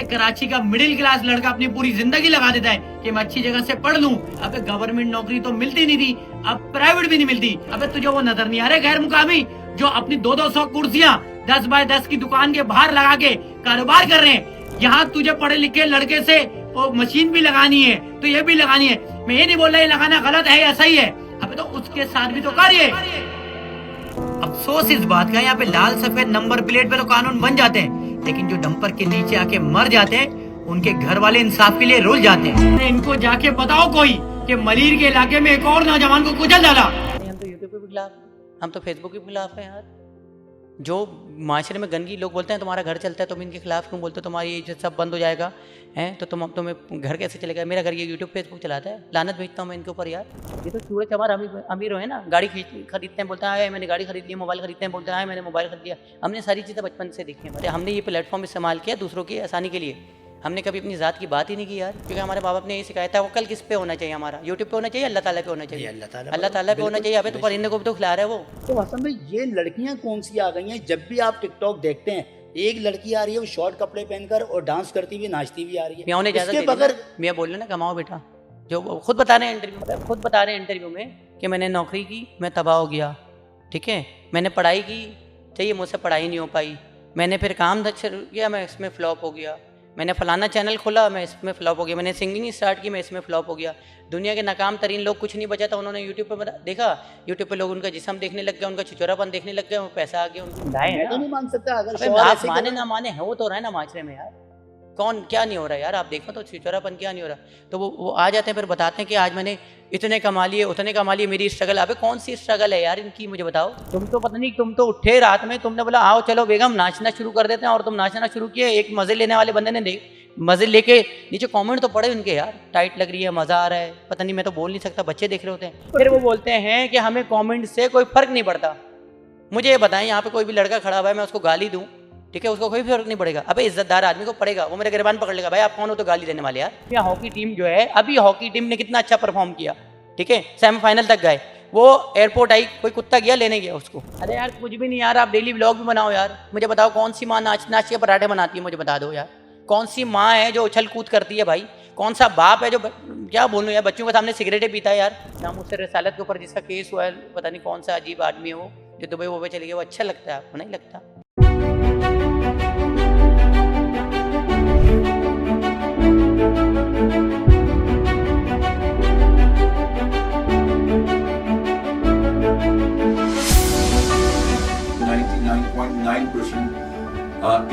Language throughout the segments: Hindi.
कराची का मिडिल क्लास लड़का अपनी पूरी जिंदगी लगा देता है कि मैं अच्छी जगह से पढ़ लूं। अबे गवर्नमेंट नौकरी तो मिलती नहीं थी, अब प्राइवेट भी नहीं मिलती। अबे तुझे वो नजर नहीं आ रहे गैर मुकामी जो अपनी 200 कुर्सियां 10 बाय 10 की दुकान के बाहर लगा के कारोबार कर रहे हैं। यहाँ तुझे पढ़े लिखे लड़के से वो मशीन भी लगानी है तो ये भी लगानी है। मैं ये नहीं बोल रहा ये लगाना गलत है या सही है, अबे तो उसके साथ भी तो कार्य। अफसोस इस बात का यहाँ पे लाल सफेद नंबर प्लेट पे तो कानून बन जाते हैं, लेकिन जो डंपर के नीचे आके मर जाते हैं उनके घर वाले इंसाफ के लिए रुल जाते हैं। इनको जाके बताओ कोई कि मलीर के इलाके में एक और नौजवान को कुचल डाला। हम तो यूट्यूब पे भी खिलाफ, हम तो फेसबुक के खिलाफ है यार। जो माशरे में गंदगी लोग बोलते हैं तुम्हारा घर चलता है, तुम इनके खिलाफ क्यों बोलते हो, तुम्हारी ये सब बंद हो जाएगा हैं तो तुम्हें घर कैसे चलेगा। मेरा घर ये यूट्यूब फेसबुक चलाता है, लानत भेजता हूँ मैं इनके ऊपर यार। ये तो सूरज चमार अमीर है ना, गाड़ी खरीदते हैं बोलते हैं मैंने गाड़ी खरीद ली, मोबाइल खरीदते हैं बोलते हैं मैंने मोबाइल खरीद लिया। हमने सारी चीज़ें बचपन से देखी हैं। हमने ये प्लेटफॉर्म इस्तेमाल किया दूसरों की आसानी के लिए, हमने कभी अपनी ज़ात की बात ही नहीं की यार। क्योंकि हमारे बाप बाप ने ये सिखाया था वो कल किस पे होना चाहिए, हमारा यूट्यूब पे होना चाहिए, अल्लाह ताला पे होना चाहिए। अल्लाह ताला पे होना चाहिए। अबे तो परिंदे को भी तो खिला रहा है वो। तो हसन भाई ये लड़कियां कौन सी आ गई हैं? जब भी आप टिकटॉक देखते हैं एक लड़की आ रही है वो शॉर्ट कपड़े पहनकर और डांस करती हुई नाचती हुई आ रही है। इसके बगैर मैं बोल रहा ना कमाओ बेटा, जो खुद बता रहे हैं इंटरव्यू में कि मैंने नौकरी की मैं तबाह हो गया, ठीक है। मैंने पढ़ाई की, चाहिए मुझसे पढ़ाई नहीं हो पाई। मैंने फिर काम शुरू किया, मैं इसमें फ्लॉप हो गया। मैंने फलाना चैनल खोला, मैं इसमें फ्लॉप हो गया। मैंने सिंगिंग स्टार्ट की, मैं इसमें फ्लॉप हो गया। दुनिया के नाकाम तरीन लोग कुछ नहीं बचा था, उन्होंने यूट्यूब पे देखा, यूट्यूब पे लोग उनका जिस्म देखने लग गए, उनका छिछोरापन देखने लग गए, वो पैसा आ गया उनको। मैं तो नहीं मान सकता अगर आप माने ना माने है वो तो रहा है ना माशरे में यार। कौन क्या नहीं हो रहा है यार, आप देखो तो छिछोरापन क्या नहीं हो रहा। तो वो आ जाते हैं फिर बताते हैं कि आज मैंने इतने कमा लिए उतने कमा लिए, मेरी स्ट्रगल। अबे कौन सी स्ट्रगल है यार इनकी, मुझे बताओ। तुम तो पता नहीं, तुम तो उठे रात में, तुमने बोला आओ चलो बेगम नाचना शुरू कर देते हैं, और तुम नाचना शुरू किए। एक मजे लेने वाले बंदे ने मजे लेके नीचे कमेंट तो पड़े उनके यार, टाइट लग रही है, मजा आ रहा है, पता नहीं मैं तो बोल नहीं सकता, बच्चे देख रहे होते हैं। फिर वो बोलते हैं कि हमें कमेंट से कोई फर्क नहीं पड़ता। मुझे ये बताएं, यहाँ पे कोई भी लड़का खड़ा हुआ है, मैं उसको गाली दूं, ठीक है, उसको कोई फर्क नहीं पड़ेगा। अबे इज्जतदार आदमी को पड़ेगा, वो मेरे गिरबान पकड़ लेगा, भाई आप कौन हो तो गाली देने वाले यार। क्या हॉकी टीम जो है, अभी हॉकी टीम ने कितना अच्छा परफॉर्म किया, ठीक है, सेमीफाइनल तक गए। वो एयरपोर्ट आई, कोई कुत्ता गया लेने गया उसको। अरे यार कुछ भी नहीं यार, आप डेली व्लॉग भी बनाओ यार। मुझे बताओ कौन सी माँ नाच नाच के पराठे बनाती है, मुझे बता दो यार। कौन सी माँ है जो उछल कूद करती है भाई? कौन सा बाप है जो क्या बोलूँ यार, बच्चों के सामने सिगरेटें पीता है यार। नामुस्से रिसालत के ऊपर जिसका केस हुआ है, पता नहीं कौन सा अजीब आदमी है वो, जो दुबई वो चले गया, वो अच्छा लगता है आपको? नहीं लगता।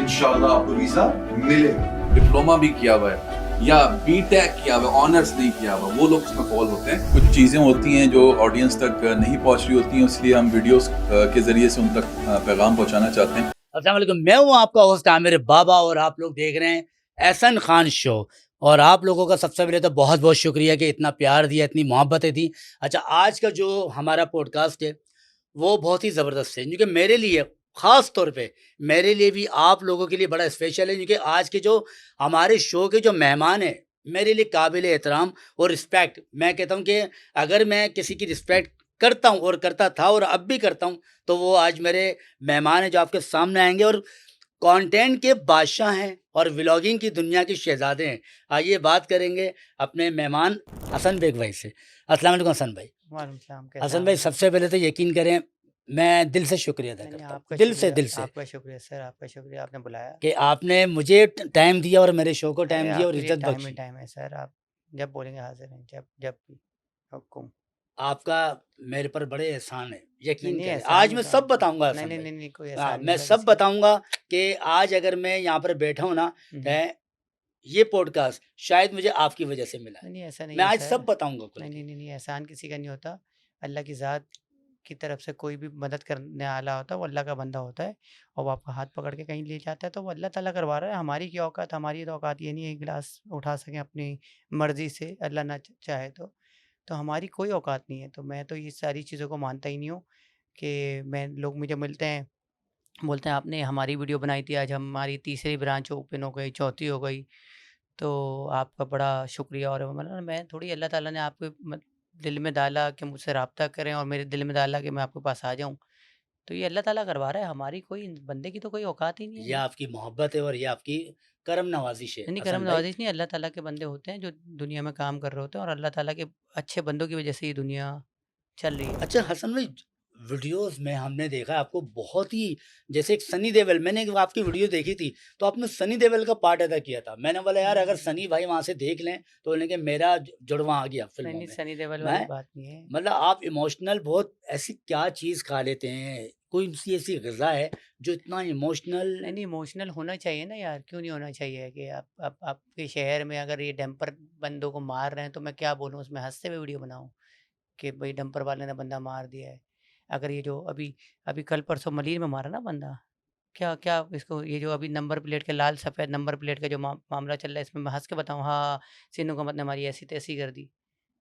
इंशाल्लाह आपको वीजा मिलेगा। डिप्लोमा भी किया हुआ है या बीटेक किया हुआ है, ऑनर्स नहीं किया हुआ, वो लोग उसमें फॉल होते हैं। कुछ चीज़ें होती हैं जो ऑडियंस तक नहीं पहुंच रही होती हैं, इसलिए हम वीडियोस के जरिए से उन तक पैगाम पहुंचाना चाहते हैं। अस्सलाम वालेकुम, मैं हूँ आपका होस्ट आमिर बाबा और आप लोग देख रहे हैं एहसन खान शो। और आप लोगों का सबसे पहले तो बहुत बहुत शुक्रिया कि इतना प्यार दिया, इतनी मोहब्बतें दी। अच्छा, आज का जो हमारा पॉडकास्ट है वो बहुत ही ज़बरदस्त है, क्योंकि मेरे लिए ख़ास तौर पे, मेरे लिए भी, आप लोगों के लिए बड़ा स्पेशल है, क्योंकि आज के जो हमारे शो के जो मेहमान हैं मेरे लिए काबिल एहतराम और रिस्पेक्ट। मैं कहता हूँ कि अगर मैं किसी की रिस्पेक्ट करता हूँ और करता था और अब भी करता हूँ, तो वो आज मेरे मेहमान हैं जो आपके सामने आएंगे और कंटेंट के बादशाह हैं और व्लॉगिंग की दुनिया के शहजादे हैं। आइए बात करेंगे अपने मेहमान हसन बेग भाई से। अस्सलाम वालेकुम हसन भाई। हसन भाई, सबसे पहले तो यकीन करें मैं दिल से शुक्रिया अदा करता हूँ, दिल से आपका शुक्रिया सर, आपका शुक्रिया, आपने बुलाया कि आपने मुझे टाइम दिया और मेरे शो को टाइम दिया और इज्जत बख्शी। टाइम है सर, आप जब बोलेंगे हाजिर हैं, जब जब भी हुक्म। आपका मेरे पर बड़े एहसान है, यकीन नहीं, करें। एहसान आज नहीं मैं तो सब बताऊंगा नहीं हसन नहीं भाई। नहीं कोई हाँ, एहसान मैं नहीं सब लगा बताऊंगा कि आज अगर मैं यहाँ पर बैठा हूँ ना, ये पॉडकास्ट शायद मुझे आपकी वजह से मिला है। नहीं ऐसा नहीं मैं है आज सर। सब बताऊंगा खुल नहीं के। नहीं नहीं एहसान किसी का नहीं होता। अल्लाह की ज़ात की तरफ से कोई भी मदद करने वाला होता है वो अल्लाह का बंदा होता है, और वो आपका हाथ पकड़ के कहीं ले जाता है तो वो अल्लाह ताला करवा रहा है। हमारी क्या औकात, हमारी तो औकात ये नहीं है एक गिलास उठा सकें अपनी मर्ज़ी से, अल्लाह ना चाहे तो हमारी कोई औकात नहीं है। तो मैं तो ये सारी चीज़ों को मानता ही नहीं हूँ कि मैं लोग मुझे मिलते हैं, बोलते हैं आपने हमारी वीडियो बनाई थी, आज हमारी तीसरी ब्रांच ओपन हो गई, चौथी हो गई, तो आपका बड़ा शुक्रिया। और मतलब मैं थोड़ी, अल्लाह ताला ने आपके दिल में डाला कि मुझसे रब्ता करें और मेरे दिल में डाला कि मैं आपके पास आ जाऊँ, तो ये अल्लाह ताला करवा रहा है, हमारी कोई बंदे की तो कोई औकात ही नहीं ये है। आपकी मोहब्बत है और ये आपकी करम नवाजिश है नहीं, हसन करम भाई। नवाज़ी नहीं, अल्लाह ताला के बंदे होते हैं जो दुनिया में काम कर रहे होते हैं, और अल्लाह ताला के अच्छे बंदों की वजह से ये दुनिया चल रही है। अच्छा हसन भाई, वीडियोस में हमने देखा आपको बहुत ही, जैसे एक सनी देओल, मैंने एक आपकी वीडियो देखी थी तो आपने सनी देओल का पार्ट अदा किया था। मैंने बोला यार अगर सनी भाई वहां से देख लें तो बोले कि मेरा जुड़वा आ गया नहीं, फिल्मों नहीं, में। सनी देओल मैं वाली बात नहीं है। मतलब आप इमोशनल बहुत, ऐसी क्या चीज खा लेते हैं, कोई सी ऐसी ग़िज़ा है जो इतना इमोशनल? नहीं, नहीं, इमोशनल होना चाहिए ना यार, क्यों नहीं होना चाहिए कि आप आपके शहर में अगर ये डंपर बंदों को मार रहे हैं तो मैं क्या बोलूँ उसमें, हँसते हुए वीडियो बनाऊँ कि भई डंपर वाले ने बंदा मार दिया है। अगर ये जो अभी अभी कल परसों मलीर में मारा ना बंदा, क्या क्या इसको, ये जो अभी नंबर प्लेट के लाल सफ़ेद नंबर प्लेट का जो मामला चल रहा है, इसमें मैं हँस के बताऊँ हाँ, सीनू को ने हमारी ऐसी-तैसी कर दी।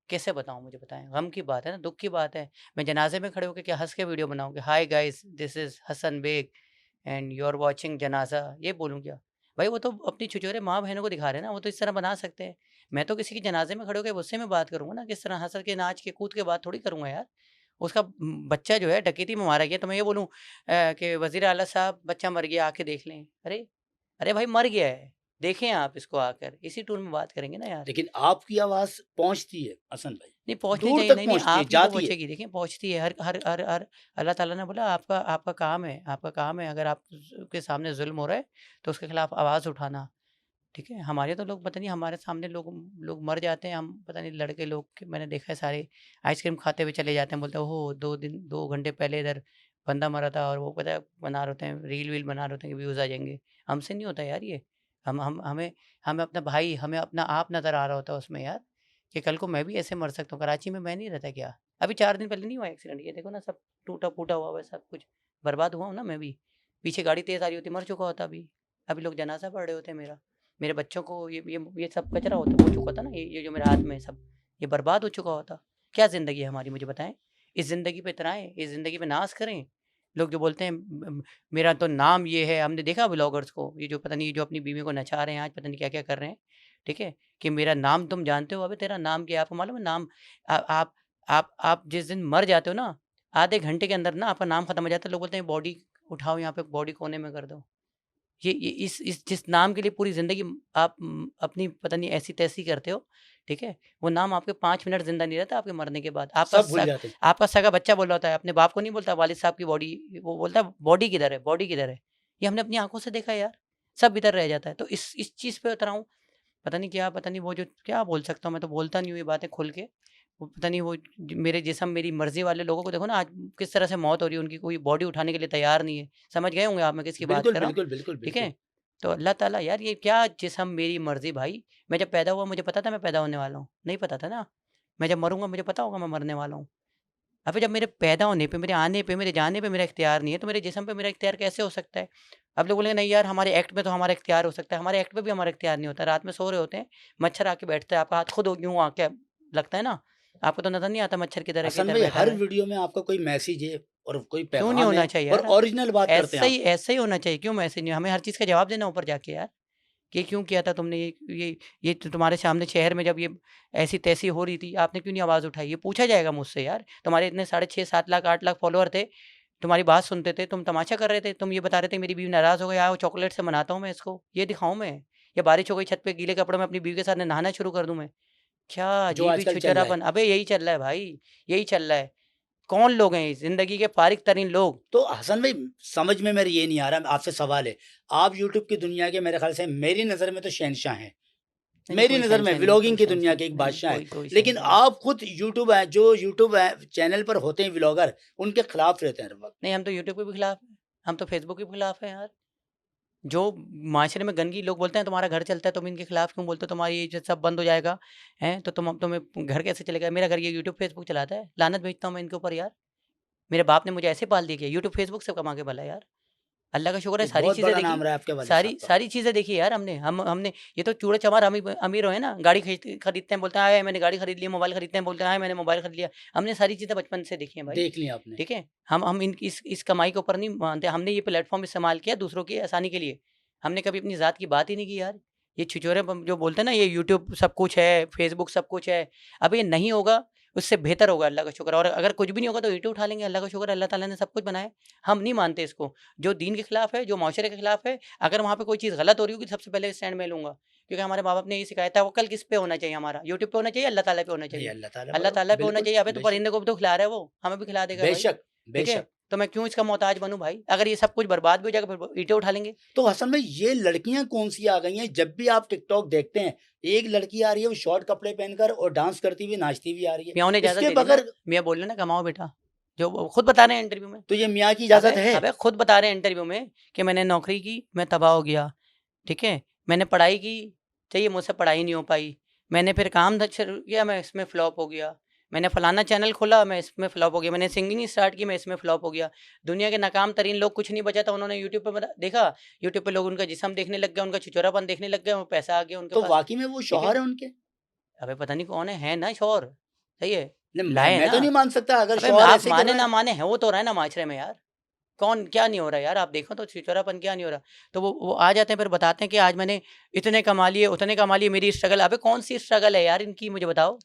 कैसे बताऊँ मुझे बताएँ? गम की बात है ना, दुःख की बात है। मैं जनाज़े में खड़े होके क्या हँस के वीडियो बनाऊँ कि hi guys this is Hasan Baig and you are watching जनाज़ा, ये बोलूँ क्या? भाई वो तो अपनी छुछोरे माँ-बहनों को दिखा रहे हैं ना, वो तो इस तरह बना सकते हैं। मैं तो किसी के जनाज़े में खड़े होके उससे मैं बात करूँगा ना, किस तरह हँस के, नाच के, कूद के बात थोड़ी करूँगा यार। उसका बच्चा जो है डकैती में मारा गया तो मैं ये बोलूँ कि वज़ीर आला साहब बच्चा मर गया आके देख लें। अरे! अरे भाई मर गया है, देखें आप इसको आकर, इसी टोन में बात करेंगे ना यार। लेकिन आपकी आवाज पहुंचती है हसन भाई, नहीं पहुँचनी दूर चाहिए, तक नहीं, नहीं, पहुंचती है, आपकी तो जाती है। पहुँचेगी, देखिए पहुँचती है, हर हर हर हर अल्लाह ताला ने बोला आपका आपका काम है, आपका काम है, अगर आप के सामने ज़ुल्म हो रहा है, तो उसके खिलाफ आवाज़ उठाना, ठीक है? हमारे तो लोग पता नहीं, हमारे सामने लोग लोग मर जाते हैं, हम पता नहीं लड़के लोग के मैंने देखा है सारे आइसक्रीम खाते हुए चले जाते हैं, बोलते हैं ओहो 2 घंटे पहले इधर बंदा मरा था, और वो पता है बना रहे होते हैं, रील-वील बना रहे होते हैं कि व्यूज़ आ जाएँगे। हमसे नहीं होता यार ये। हम हमें हमें अपना भाई, हमें अपना आप नज़र आ रहा होता है उसमें यार, कि कल को मैं भी ऐसे मर सकता हूँ। कराची में मैं नहीं रहता क्या? अभी 4 दिन पहले नहीं हुआ एक्सीडेंट, ये देखो ना सब टूटा-फूटा हुआ हुआ है सब कुछ, बर्बाद हुआ हूँ ना मैं भी। पीछे गाड़ी तेज़ आ रही होती, मर चुका होता अभी। अभी लोग जनाज़ा पढ़ रहे होते मेरा। मेरे बच्चों को ये सब कचरा होता हो चुका था ना, ये जो मेरे हाथ में है सब, ये बर्बाद हो चुका होता। क्या ज़िंदगी है हमारी मुझे बताएँ? इस ज़िंदगी पे इतराएँ, इस ज़िंदगी पे नाज़ करें। लोग जो बोलते हैं मेरा तो नाम ये है, हमने देखा व्लॉगर्स को, ये जो पता नहीं जो अपनी बीवी को नचा रहे हैं आज, पता नहीं क्या-क्या कर रहे हैं, ठीक है? कि मेरा नाम तुम जानते हो, अबे तेरा नाम क्या है? आपको मालूम है नाम, आप जिस दिन मर जाते हो ना, आधे घंटे के अंदर ना आपका नाम खत्म हो जाता है। लोग बोलते हैं बॉडी उठाओ, यहाँ पे बॉडी कोने में कर दो। ये इस जिस नाम के लिए पूरी ज़िंदगी आप अपनी पता नहीं ऐसी-तैसी करते हो, ठीक है? वो नाम आपके 5 मिनट ज़िंदा नहीं रहता आपके मरने के बाद। सब भूल जाते हैं। आपका सगा बच्चा बोल रहा होता है, अपने बाप को नहीं बोलता वालिद साहब की बॉडी, वो बोलता है बॉडी किधर है, बॉडी किधर है? ये हमने अपनी आँखों से देखा है यार, सब इधर रह जाता है। तो इस चीज़ पे उतरा हूँ, पता नहीं क्या, पता नहीं वो जो क्या बोल सकता हूँ, मैं तो बोलता नहीं हूँ ये बातें खुल के। वो पता नहीं वो मेरे जिस्म मेरी मर्ज़ी वाले लोगों को देखो ना आज किस तरह से मौत हो रही है, उनकी कोई बॉडी उठाने के लिए तैयार नहीं है। समझ गए होंगे आप मैं किसकी बात बिल्कुल कर रहा हूँ, बिल्कुल बिल्कुल ठीक बिल्कुल। है? तो अल्लाह ताला यार ये क्या जिस्म मेरी मर्ज़ी भाई। मैं जब पैदा हुआ मुझे पता था मैं पैदा होने वाला हूँ? नहीं पता था ना। मैं जब मरूँगा मुझे पता होगा मैं मरने वाला हूँ। अबे जब मेरे पैदा होने पे, मेरे आने पे, मेरे जाने पे मेरा इख्तियार नहीं है, तो मेरे जिस्म पे मेरा इख्तियार कैसे हो सकता है? अब लोग बोलेंगे नहीं यार हमारे एक्ट में तो हमारा इख्तियार हो सकता है। हमारे एक्ट में भी हमारा इख्तियार नहीं होता। रात में सो रहे होते हैं, मच्छर आके बैठता है, आपका हाथ खुद यूँ आके लगता है ना? आपको तो नज़र नहीं आता मच्छर किधर है, हसन किधर भाई बैठा हर है। वीडियो में आपका कोई मैसेज है और कोई क्यों नहीं पैगाम होना है चाहिए और यार? ओरिजिनल बात करते हैं आप। ऐसा ही होना चाहिए। क्यों मैसेज नहीं? हमें हर चीज़ का जवाब देना ऊपर जाके यार। ये क्यों किया था तुमने? ये तो तुम्हारे सामने शहर में जब ये ऐसी-तैसी हो रही थी, आपने क्यों नहीं आवाज़ उठाई? ये पूछा जाएगा मुझसे यार। तुम्हारे इतने साढ़े 6, 7 लाख, 8 लाख फॉलोअर थे, तुम्हारी बात सुनते थे, तुम तमाशा कर रहे थे, तुम ये बता रहे थे मेरी बीवी नाराज़ हो गई, आओ चॉकलेट से मनाता हूँ मैं इसको, ये दिखाऊँ मैं? या बारिश हो गई छत पे गीले कपड़ों में अपनी बीवी के साथ नहाना शुरू कर दूँ मैं? क्या जो अजीब ही आजकल चल रहा है। छुछोरापन, अबे यही चल रहा है भाई, यही चल रहा है। कौन लोग हैं ये ज़िंदगी के फ़ारिग तरीन लोग? तो हसन भाई समझ में मेरे ये नहीं आ रहा, आपसे सवाल है, आप यूट्यूब की दुनिया के मेरे ख्याल से मेरी नज़र में तो शहंशाह हैं। नहीं, नहीं, मेरी कोई नज़र में शहंशाह नहीं, व्लॉगिंग कोई की शहंशाह दुनिया के नहीं, एक नहीं, बादशाह हैं। कोई लेकिन शहंशाह नहीं। आप खुद यूट्यूब है, जो यूट्यूब है चैनल पर होते हैं व्लॉगर, उनके खिलाफ रहते हैं हर वक्त। नहीं, हम तो यूट्यूब के भी खिलाफ हैं, हम तो फेसबुक के भी खिलाफ हैं यार। जो माशरे में गंदगी लोग बोलते हैं तुम्हारा घर चलता है, तुम इनके खिलाफ क्यों बोलते हो? तुम्हारी ये सब बंद हो जाएगा, हैं? तो तुम्हें घर कैसे चलेगा? मेरा घर ये यूट्यूब, फेसबुक चलाता है, लानत भेजता हूँ मैं इनके ऊपर यार। मेरे बाप ने मुझे ऐसे पाल दिया क्या? यूट्यूब, फेसबुक से कमा के भला यार। अल्लाह का शुक्र है एक सारी बहुत चीज़ें बड़ा देखी, नाम रहा है आपके वालिद सारी साहब का। सारी चीज़ें देखी यार हमने। हमने ये तो चूड़े-चमार अमीर हुए ना, गाड़ी खरीदते हैं बोलते हैं हाय मैंने गाड़ी खरीद ली, मोबाइल खरीदते हैं बोलते हैं हाय मैंने मोबाइल खरीद लिया। हमने सारी चीज़ें बचपन से देखी हैं भाई, देख लिया आपने। ठीक है? हम इस कमाई के ऊपर नहीं मानते, हमने ये प्लेटफ़ॉर्म इस्तेमाल किया दूसरों की आसानी के लिए। हमने कभी अपनी ज़ात की बात ही नहीं की यार। ये छिछोरे जो बोलते हैं ना ये यूट्यूब सब कुछ है, फेसबुक सब कुछ है, अब ये नहीं होगा, उससे बेहतर होगा, अल्लाह का शुक्र। और अगर कुछ भी नहीं होगा तो ईंटें उठा लेंगे, अल्लाह का शुक्र, अल्लाह ताला ने सब कुछ बनाया। हम नहीं मानते इसको, जो दीन के खिलाफ है, जो माशरे के खिलाफ है, अगर वहाँ पे कोई चीज़ गलत हो रही होगी सबसे पहले स्टैंड में लूंगा, क्योंकि हमारे माँ बाप ने ये सिखाया था। वो कल किस पे होना चाहिए हमारा, यूट्यूब पे होना चाहिए, अल्लाह ताला पे होना ये चाहिए। अल्लाह अल्लाह ताला पे होना बिल्कुल, चाहिए। अबे तो बेशक, परिंदे को भी तो खिला रहा है, वो हमें भी खिला देगा भाई, बेशक ठीक है? बेशक। तो मैं क्यों इसका मोहताज बनूं भाई? अगर ये सब कुछ बर्बाद भी हो जाएगा फिर ईंटें उठा लेंगे। तो हसन भाई ये लड़कियां कौन सी आ गई हैं? जब भी आप टिकटॉक देखते हैं एक लड़की आ रही है वो शॉर्ट कपड़े पहनकर और डांस करती हुई नाचती हुई आ रही है, मियाँ ने इजाजत इसके दे दी ना, बगैर मियाँ बोल रहे ना कमाओ बेटा, जो वो खुद बता रहे हैं इंटरव्यू में। तो ये मियाँ की इजाजत अबे है? अबे खुद बता रहे हैं इंटरव्यू में कि मैंने नौकरी की, मैं तबाह हो गया, ठीक है? मैंने पढ़ाई की, चाहिए मुझसे पढ़ाई नहीं हो पाई। मैंने फिर काम शुरू किया, मैं इसमें फ्लॉप हो गया। मैंने फलाना चैनल खोला, मैं इसमें फ्लॉप हो गया। मैंने सिंगिंग स्टार्ट की, मैं इसमें फ्लॉप हो गया। दुनिया के नाकाम तरीन लोग, कुछ नहीं बचा था, उन्होंने यूट्यूब पे देखा, यूट्यूब पे लोग उनका जिस्म देखने लग गए, उनका छिछोरापन देखने लग गए, पैसा आ गया उनके तो पास। वाकई में वो है? शौहर है उनके? अबे पता नहीं कौन है ना शौहर, सही है, नहीं, लाए मैं तो ना। नहीं मान सकता अगर अबे शौहर आप ऐसे कर माने रहा ना है। माने है, वो तो रहा है ना माशरे में यार। कौन क्या नहीं हो रहा है यार, आप देखो तो छिछोरापन क्या नहीं हो रहा। तो वो आ जाते हैं फिर बताते हैं कि आज मैंने इतने कमा लिए, उतने कमा लिए, मेरी स्ट्रगल। अबे कौन सी स्ट्रगल है यार इनकी, मुझे बताओ,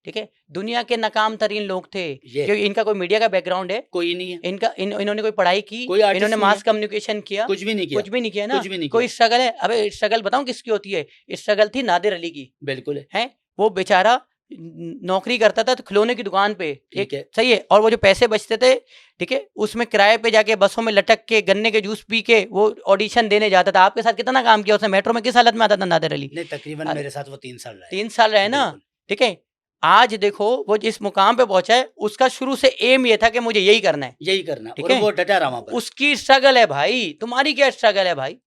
ठीक है? दुनिया के नाकाम तरीन लोग थे, ये क्योंकि इनका कोई मीडिया का बैकग्राउंड है, कोई नहीं है, इन्होंने कोई पढ़ाई की, कोई आर्टिस्ट इन्होंने नहीं मास है, कम्युनिकेशन किया, कुछ भी नहीं किया, कुछ भी नहीं किया ना। कुछ भी नहीं किया। कोई स्ट्रगल है? अबे स्ट्रगल बताऊं किसकी होती है? स्ट्रगल थी नादिर अली की, बिल्कुल है, है? वो बेचारा नौकरी करता था तो खिलौने की दुकान पे, ठीक एक है। सही है, और वो जो पैसे बचते थे, ठीक है, उसमें किराए पे जाके बसों में लटक के गन्ने के जूस पी के वो ऑडिशन देने जाता था। आपके साथ कितना काम किया उसने? मेट्रो में किस हालत में आता था नादिर अली? नहीं तकरीबन अरे मेरे साथ वो 3 साल रहा है। 3 साल रहे ना, बिल्कुल। ठीक है? आज देखो वो जिस मुकाम पे पहुंचा है, उसका शुरू से एम ये था कि मुझे यही करना है, यही करना ठीक और है? वो डटा रहा वहां पर। उसकी स्ट्रगल है भाई, तुम्हारी क्या स्ट्रगल है भाई?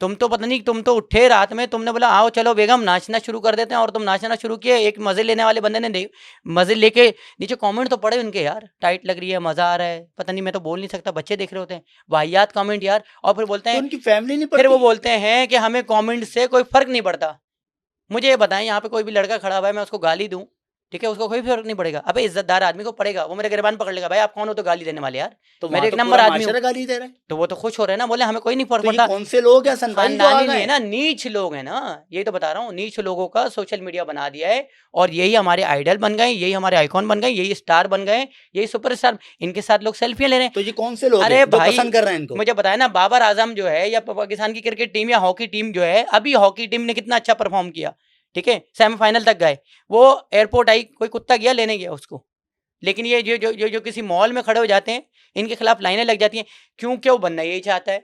तुम तो पता नहीं, तुम तो उठे रात में, तुमने बोला आओ चलो बेगम नाचना शुरू कर देते हैं, और तुम नाचना शुरू किए। एक मजे लेने वाले बंदे ने मजे लेके नीचे कमेंट तो पड़े उनके, यार टाइट लग रही है, मजा आ रहा है, पता नहीं, मैं तो बोल नहीं सकता, बच्चे देख रहे होते हैं, वाहियात कमेंट यार। और फिर बोलते तो हैं, उनकी फैमिली नहीं फिर वो पड़ती? बोलते हैं कि हमें कमेंट से कोई फर्क नहीं पड़ता। मुझे ये बताएं, यहाँ पे कोई भी लड़का खड़ा हुआ है, मैं उसको गाली दूं, ठीक है, उसको कोई फर्क नहीं पड़ेगा? अबे इज्जतदार आदमी को पड़ेगा, वो मेरे गिरबान पकड़ लेगा, भाई आप कौन हो तो गाली देने वाले यार, तो मेरे वहां एक तो नंबर पूरा आदमी हूँ। माशरा गाली दे रहा है। तो वो तो खुश हो रहे हैं ना, बोले हमें कोई नहीं फर्क तो ये पड़ता। कौन से लोग हैं सन भाई जो आ खानदानी नहीं गए? है ना, नीच लोग हैं ना, यही तो बता रहा हूँ, नीच लोगों का सोशल मीडिया बना दिया है, और यही हमारे आइडल बन गए, यही हमारे आइकॉन बन गए, यही स्टार बन गए, यही सुपरस्टार। इनके साथ लोग सेल्फियां ले रहे हैं। तो ये कौन से लोग अरे हैं जो भाई, पसंद कर रहे हैं इनको? मुझे बताया ना, बाबर आजम जो है, या पाकिस्तान की क्रिकेट टीम या हॉकी टीम जो है, अभी हॉकी टीम ने कितना अच्छा परफॉर्म किया, ठीक है, सेमीफाइनल तक गए। वो एयरपोर्ट आई, कोई कुत्ता गया लेने गया उसको, लेकिन ये जो किसी मॉल में खड़े हो जाते हैं, इनके खिलाफ लाइनें लग जाती हैं, क्योंकि वो बनना यही चाहता है।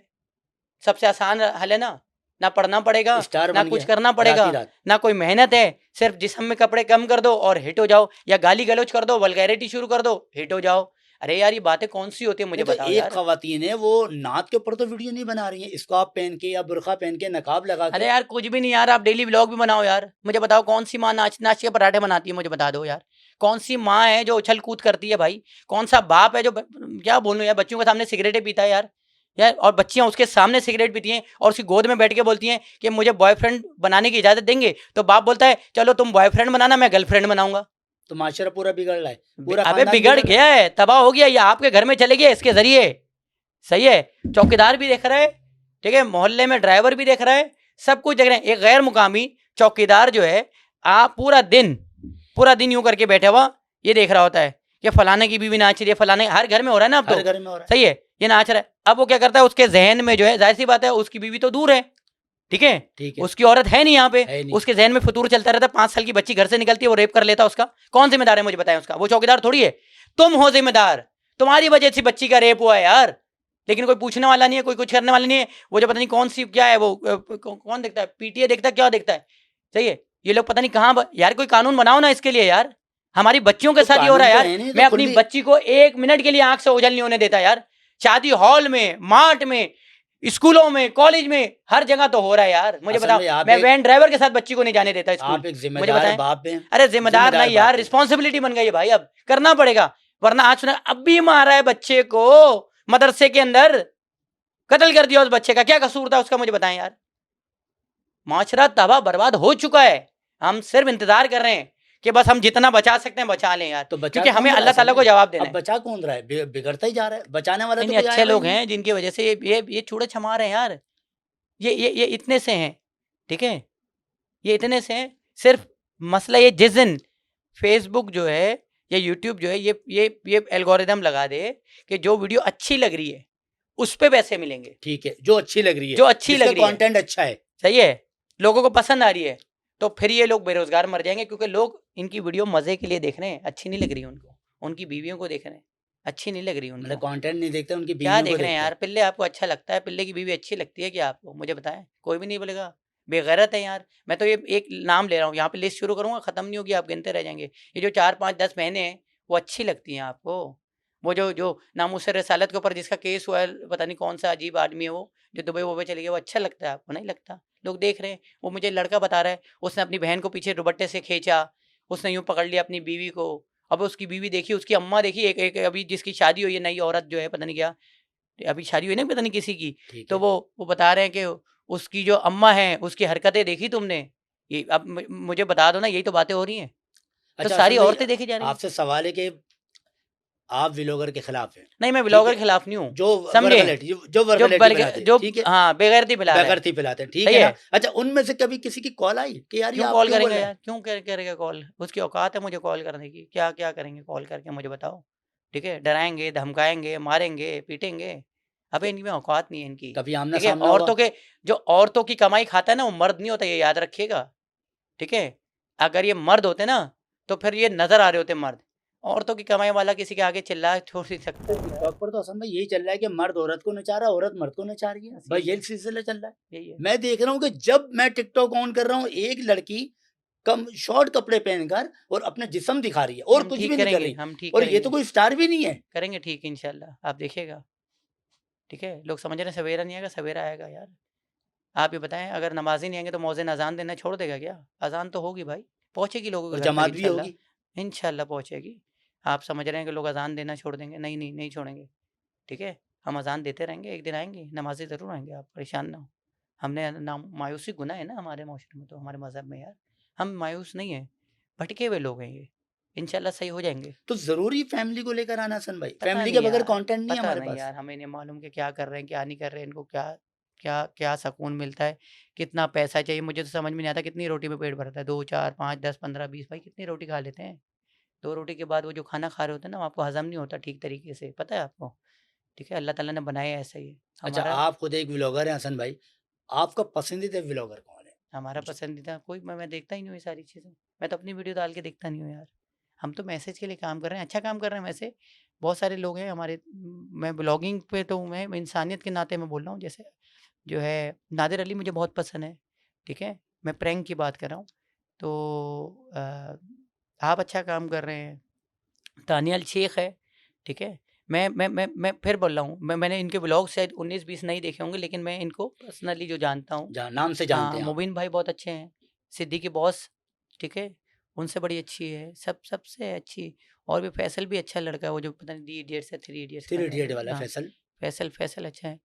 सबसे आसान हल है ना पढ़ना पड़ेगा, स्टार ना बन कुछ गया करना रात पड़ेगा, ही रात। ना कोई मेहनत है, सिर्फ जिस्म में कपड़े कम कर दो और हिट हो जाओ, या गाली गलौज कर दो, वल्गैरिटी शुरू कर दो, हिट हो जाओ। अरे यार ये बातें कौन सी होती है, मुझे नहीं, तो बताओ एक यार। खवातीन है वो नात के ऊपर तो वीडियो नहीं बना रही है, स्कार्फ पहन के या बुरखा पहन के नकाब लगा अरे के। यार कुछ भी नहीं यार, आप डेली व्लॉग भी बनाओ यार, मुझे बताओ कौन सी माँ नाच नाच के पराठे बनाती है, मुझे बता दो यार। कौन सी माँ है जो उछल कूद करती है भाई? कौन सा बाप है जो क्या बोलूं यार, बच्चों के सामने सिगरेटें पीता है यार, और बच्चियां उसके सामने सिगरेट पीती हैं और उसकी गोद में बैठ के बोलती हैं कि मुझे बॉयफ्रेंड बनाने की इजाजत देंगे, तो बाप बोलता है चलो तुम बॉयफ्रेंड बनाना, मैं गर्लफ्रेंड बनाऊंगा। तो माशरा पूरा बिगड़ रहा है, पूरा अबे खानदान बिगड़ गया है, तबाह हो गया, ये आपके घर में चले गए इसके जरिए, सही है? चौकीदार भी देख रहा है, ठीक है, मोहल्ले में ड्राइवर भी देख रहा है, सब कुछ देख रहे हैं। एक गैर मुकामी चौकीदार जो है, आप पूरा दिन यूं करके बैठा हुआ ये देख रहा होता है कि फलाने की बीवी नाच रही है, फलाने, हर घर में हो रहा है ना अब हर तो, घर में हो रहा है। सही है, ये नाच रहा है। अब वो क्या करता है, उसके जहन में जो है, जाहिर सी बात है उसकी बीवी तो दूर है, ठीक है, ठीक है, उसकी औरत है नहीं यहाँ पे, है नहीं। उसके जहन में फतूर चलता रहता है, 5 साल की बच्ची घर से निकलती है, वो रेप कर लेता है उसका, कौन जिम्मेदार है मुझे बताएं उसका? वो चौकीदार थोड़ी है, तुम हो जिम्मेदार, तुम्हारी वजह से बच्ची का रेप हुआ है यार, लेकिन कोई पूछने वाला नहीं है, कोई कुछ करने वाला नहीं है। वो जो पता नहीं कौन सी क्या है, वो कौन देखता है, पीटीए देखता है, क्या देखता है, सही है? ये लोग पता नहीं कहाँ यार, कोई कानून बनाओ ना इसके लिए यार, हमारी बच्चियों के तो साथ ये हो रहा है कानून तो यार। है नहीं, तो मैं अपनी खुली- बच्ची को 1 मिनट के लिए आंख से ओझल नहीं होने देता यार, शादी हॉल में, मार्ट में, स्कूलों में, कॉलेज में, हर जगह तो हो रहा है यार। मुझे असल बताओ, में आप मैं एक- वैन ड्राइवर के साथ बच्ची को नहीं जाने देता आप स्कूल, एक मुझे जिम्मेदार बताएं। बाप हैं। अरे जिम्मेदार नहीं यार, बाप हैं। रिस्पॉन्सिबिलिटी बन गई है भाई, अब करना पड़ेगा, वरना आज सुना अब भी मारा है बच्चे को मदरसे के अंदर, कत्ल कर दिया उस बच्चे का, क्या कसूर था उसका, मुझे बताएं यार। माशरा तबाह बर्बाद हो चुका है, हम सिर्फ इंतजार कर रहे हैं कि बस हम जितना बचा सकते हैं बचा लें यार, तो बचा क्योंकि कौन हमें रहा है अल्लाह ताला असल को में? जवाब देना अब है। बचा कौन रहा है? बिगड़ता ही जा रहा है, बचाने वाला तो नहीं, कोई अच्छे आएगा लोग ही नहीं। हैं जिनकी वजह से ये चूड़े छमा रहे हैं यार, ये इतने से हैं, ठीक है, ये इतने से हैं। सिर्फ मसला ये, जिस दिन फेसबुक जो है ये यूट्यूब जो है ये एल्गोरिदम लगा दे कि जो वीडियो अच्छी लग रही है उस पे पैसे मिलेंगे, ठीक है, जो अच्छी लग रही है, जो अच्छी जिसका लग रही है, कंटेंट अच्छा है, सही है, लोगों को पसंद आ रही है, तो फिर ये लोग बेरोजगार मर जाएंगे, क्योंकि लोग इनकी वीडियो मजे के लिए देख रहे हैं, अच्छी नहीं लग रही उनको, उनकी बीवियों को देख रहे हैं, अच्छी नहीं लग रही मतलब उनको, कंटेंट नहीं देखते, उनकी क्या बीवियों को देख रहे हैं देखते यार। पिल्ले आपको अच्छा लगता है, पिल्ले की बीवी अच्छी लगती है क्या आपको, मुझे बताएं, कोई भी नहीं बोलेगा, बेगैरत है यार। मैं तो ये एक नाम ले रहा हूँ, यहाँ पे लिस्ट शुरू करूंगा, खत्म नहीं होगी, आप गिनते रह जाएंगे। ये जो 4 5 10 महीने हैं वो अच्छी लगती हैं आपको, वो जो जो नामूस रसालत के ऊपर जिसका केस हुआ है, पता नहीं कौन सा अजीब आदमी है वो, जो दुबई वुबई चले गया, वो अच्छा लगता है आपको, नहीं लगता, लोग देख रहे हैं। वो मुझे लड़का बता रहा है, उसने अपनी बहन को पीछे दुपट्टे से खींचा, उसने यूं पकड़ लिया अपनी बीवी को, अब उसकी बीवी देखी, उसकी अम्मा देखी, एक अभी जिसकी शादी हुई है, नई औरत जो है, पता नहीं क्या अभी शादी हुई ना, पता नहीं किसी की, ठीक तो है। वो बता रहे हैं कि उसकी जो अम्मा है उसकी हरकतें देखी तुमने, ये अब मुझे बता दो ना, यही तो बातें हो रही हैं, तो अच्छा सारी असल भाई, औरतें देखी जा रही हैं। आपसे सवाल है कि आप व्लॉगर के खिलाफ हैं, नहीं, मैं ठीक ब्लॉगर है, के खिलाफ नहीं हूँ, जो समझे, वर्गलिटी जो वर्गलिटी बनाते हैं, जो ठीक है, हाँ बेगैरती फैला रहे हैं, बेगरती फैलाते हैं, ठीक सही है है। ना। अच्छा, उनमें से कभी किसी की कॉल आई कि यार ये क्यों आप कॉल क्यों बोल करेंगे रहे हैं? यार, क्यों करेगा कॉल, उसकी औकात है मुझे कॉल करने की, क्या क्या करेंगे कॉल करके मुझे बताओ, ठीक है, डराएंगे, धमकाएंगे, मारेंगे, पीटेंगे, अबे इनकी में औकात नहीं है इनकी, कभी आमना ठीक है। सामना हुआ? जो औरतों की कमाई खाता है ना, वो मर्द नहीं होता, ये याद रखिएगा, ठीक है। अगर ये मर्द होते ना, तो फिर ये नजर आ रहे होते मर्द, औरतों की कमाई वाला किसी के आगे चिल्ला छोड़ नहीं सकता है यार। टिकटॉक पर तो असल में यही चल रहा है कि मर्द औरत को नचा रहा है, औरत मर्द को नचा रही है, बस बस यही यही है, सिलसिला चल रहा है। यही है। मैं देख रहा हूँ कि जब मैं टिकटॉक ऑन कर रहा हूँ, एक लड़की कम शॉर्ट कपड़े पहनकर और अपने जिस्म दिखा रही है और हम कुछ ठीक भी नहीं कर करेंगे, रही, हम ठीक और ये तो करेंगे, कोई स्टार भी नहीं है। करेंगे ठीक इंशाल्लाह, आप देखिएगा, ठीक है। लोग समझ रहे हैं सवेरा नहीं आएगा, सवेरा आएगा यार। आप ये बताएं, अगर नमाजी नहीं आएंगे तो मौज़िन अजान देना छोड़ देगा क्या? अजान तो होगी भाई, पहुंचेगी लोगों और के घर तक जमात भी इंशाल्लाह, होगी। इंशाल्लाह पहुंचेगी। आप समझ रहे हैं कि लोग अजान देना छोड़ देंगे, नहीं नहीं नहीं छोड़ेंगे, ठीक है। हम अजान देते रहेंगे, एक दिन आएंगे, नमाजी ज़रूर आएंगे, आप परेशान ना हो। हमने ना, मायूसी गुनाह है ना हमारे माशरे में, तो हमारे मज़हब में यार, हम मायूस नहीं हैं, भटके हुए लोग हैं ये, इंशाल्लाह सही हो जाएंगे। तो जरूरी फैमिली को लेकर आना सन भाई, पता फैमिली के नहीं बगैर यार, कंटेंट नहीं है पता हमारे नहीं पास। यार, हमें नहीं मालूम कि क्या कर रहे हैं, क्या नहीं कर रहे हैं, इनको क्या क्या क्या सुकून मिलता है, कितना पैसा चाहिए, मुझे तो समझ में नहीं आता कितनी रोटी में पेट भरता है, 2 4 5 10 15 20, भाई कितनी रोटी खा लेते हैं, 2 रोटी के बाद वो जो खाना खा रहे होते हैं ना, वो आपको हजम नहीं होता ठीक तरीके से, पता है आपको, ठीक है। अल्लाह ताला ने बनाया ऐसा ही है। अच्छा, हमारा आप खुद एक व्लॉगर हैं हसन भाई, आपका पसंदीदा व्लॉगर कौन है? हमारा जी। पसंदीदा कोई, मैं देखता ही नहीं हूँ ये सारी चीज़ें, मैं तो अपनी वीडियो डाल के देखता नहीं हूँ यार। हम तो मैसेज के लिए काम कर रहे हैं, अच्छा काम कर रहे हैं वैसे, बहुत सारे लोग हैं हमारे, मैं ब्लॉगिंग पे तो मैं इंसानियत के नाते मैं बोल रहा हूँ, जैसे जो है नादिर अली मुझे बहुत पसंद है, ठीक है, मैं प्रैंक की बात कर रहा हूँ, तो आप अच्छा काम कर रहे हैं, तानिया शेख है, ठीक है। मैं फिर बोल रहा हूँ, मैंने इनके ब्लॉग शायद 19 20 नहीं देखे होंगे, लेकिन मैं इनको पर्सनली जो जानता हूँ, नाम से जानते हाँ, हैं आप? मुबीन भाई बहुत अच्छे हैं, सिद्दीकी बॉस, ठीक है, उनसे बड़ी अच्छी है, सबसे अच्छी, और भी फैसल भी अच्छा लड़का है, वो जो पता नहीं डी इडियट्स है 3 इडियट्स थ्री का इडियट है, वाला हाँ, फैसल। फैसल अच्छा है,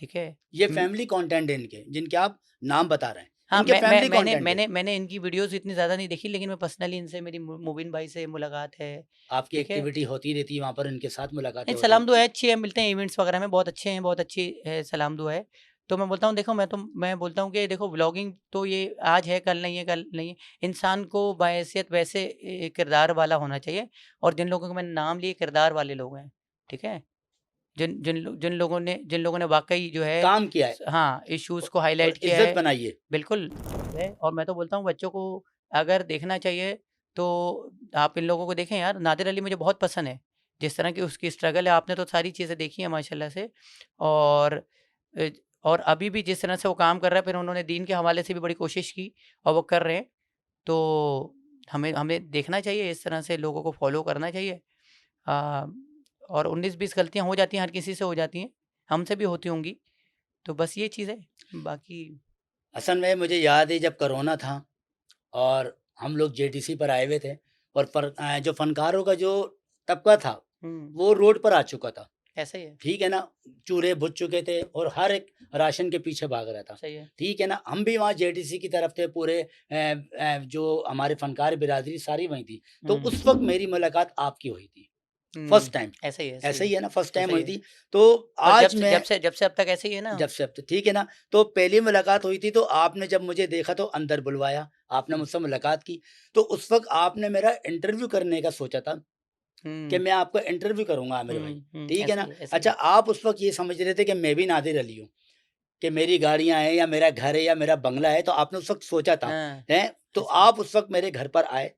ठीक है। ये म- फैमिली कंटेंट है इनके, जिनके आप नाम बता रहे हैं, हाँ, इनके फैमिली कंटेंट है। मैंने इनकी वीडियोस इतनी ज़्यादा नहीं देखी, लेकिन मैं पर्सनली इनसे मेरी मुबीन भाई से मुलाकात है, आपकी ठीक है। एक्टिविटी होती रहती है वहाँ पर, इनके साथ मुलाकातें नहीं, होती सलाम दुआ रहती है, हैं। अच्छी है, मिलते हैं इवेंट्स वगैरह में, बहुत अच्छे हैं, बहुत अच्छी है, सलाम दुआ है। तो मैं बोलता हूँ, देखो मैं बोलता हूँ कि देखो व्लॉगिंग तो ये आज है कल नहीं है, कल नहीं है, इंसान को बाहैसियत वैसे किरदार वाला होना चाहिए, और जिन लोगों के मैंने नाम लिए किरदार वाले लोग हैं, ठीक है, जिन लोगों ने वाकई जो है काम किया है हाँ इश्यूज़ को और हाईलाइट किया इज्जत है, बनाई है। बिल्कुल है। और मैं तो बोलता हूँ बच्चों को अगर देखना चाहिए, तो आप इन लोगों को देखें यार, नादिर अली मुझे बहुत पसंद है, जिस तरह की उसकी स्ट्रगल है, आपने तो सारी चीज़ें देखी हैं माशाल्लाह से, और अ, और अभी भी जिस तरह से वो काम कर रहा है, फिर उन्होंने दीन के हवाले से भी बड़ी कोशिश की, और वो कर रहे हैं, तो हमें हमें देखना चाहिए, इस तरह से लोगों को फॉलो करना चाहिए। अ, और 19-20 गलतियाँ हो जाती हैं, हर किसी से हो जाती हैं, हमसे भी होती होंगी, तो बस ये चीज़ है, बाकी हसन भाई, मुझे याद है जब कोरोना था और हम लोग जेटीसी पर आए हुए थे, और जो फनकारों का जो तबका था वो रोड पर आ चुका था, ऐसा ही है, ठीक है ना। चूल्हे बुझ चुके थे और हर एक राशन के पीछे भाग रहा था, सही है। ठीक है ना। हम भी वहाँ जेटीसी की तरफ थे पूरे, जो हमारे फनकार बिरादरी सारी वहीं थी। तो उस वक्त मेरी मुलाकात आपकी हुई थी, फर्स्ट टाइम। ऐसा ही है, ऐसा ही है ना, फर्स्ट टाइम ऐसा ही हुई है। थी। तो और आज मैं जब से अब तक ऐसे ही है ना। जब से अब तक, ठीक है ना। तो पहली मुलाकात हुई थी, तो आपने जब मुझे देखा तो अंदर बुलवाया, आपने मुझसे मुलाकात की। तो उस वक्त आपने मेरा इंटरव्यू करने का सोचा था, कि मैं आपको इंटरव्यू करूंगा आमिर भाई, ठीक है ना। ऐसे ही, ऐसे ही। अच्छा, आप उस वक्त ये समझ रहे थे कि मैं भी नादिर अली हूँ, कि मेरी गाड़ियां हैं या मेरा घर है या मेरा बंगला है, तो आपने उस वक्त सोचा था हाँ, है। तो ऐसे ही। आप उस वक्त मेरे घर पर आए,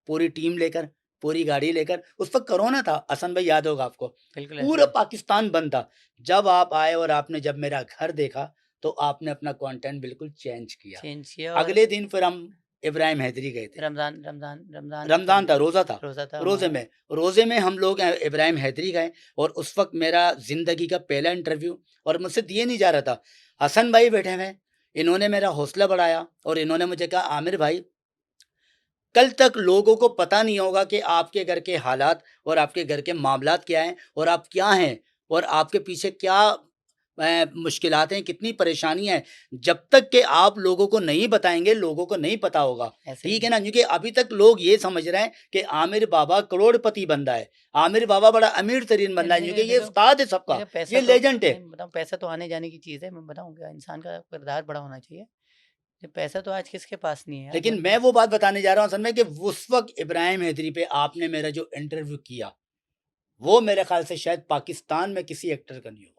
पूरी टीम लेकर, पूरी गाड़ी लेकर। उस वक्त कोरोना था, हसन भाई याद होगा आपको, बिल्कुल ऐसे पूरा ही। पाकिस्तान बंद था। जब आप आए और आपने जब मेरा घर देखा, तो आपने अपना कंटेंट बिल्कुल चेंज किया। चेंज किया और अगले दिन फिर हम इब्राहिम हैदरी गए थे, रमज़ान रमज़ान रमज़ान रमज़ान था, रोज़ा था, रोज़ा था रोज़े हमारा। में, रोज़े में हम लोग इब्राहिम हैदरी गए। और उस वक्त मेरा ज़िंदगी का पहला इंटरव्यू, और मुझसे दिए नहीं जा रहा था। हसन भाई बैठे हुए, इन्होंने मेरा हौसला बढ़ाया और इन्होंने मुझे कहा, आमिर भाई, कल तक लोगों को पता नहीं होगा कि आपके घर के हालात और आपके घर के मामलात क्या हैं और आप क्या हैं और आपके पीछे क्या मुश्किलात हैं, कितनी परेशानियां हैं। जब तक कि आप लोगों को नहीं बताएंगे, लोगों को नहीं पता होगा, ऐसे ठीक ही। है ना। क्योंकि अभी तक लोग ये समझ रहे हैं कि आमिर बाबा करोड़पति बंदा है, आमिर बाबा बड़ा अमीर तरीन बंदा है, नहीं, क्योंकि नहीं, ये देखो, उस्ताद है सबका, देखो पैसा ये तो लेजेंड है। नहीं बताऊँ, पैसा तो आने जाने की चीज़ है। मैं बताऊँ क्या, इंसान का किरदार बड़ा होना चाहिए। ये पैसा तो आज किसके पास नहीं है यार। लेकिन मैं वो बात बताने जा रहा हूँ असल में, कि उस वक्त इब्राहिम हैदरी पे आपने मेरा जो इंटरव्यू किया, वो मेरे ख्याल से शायद पाकिस्तान में किसी एक्टर का नहीं हुआ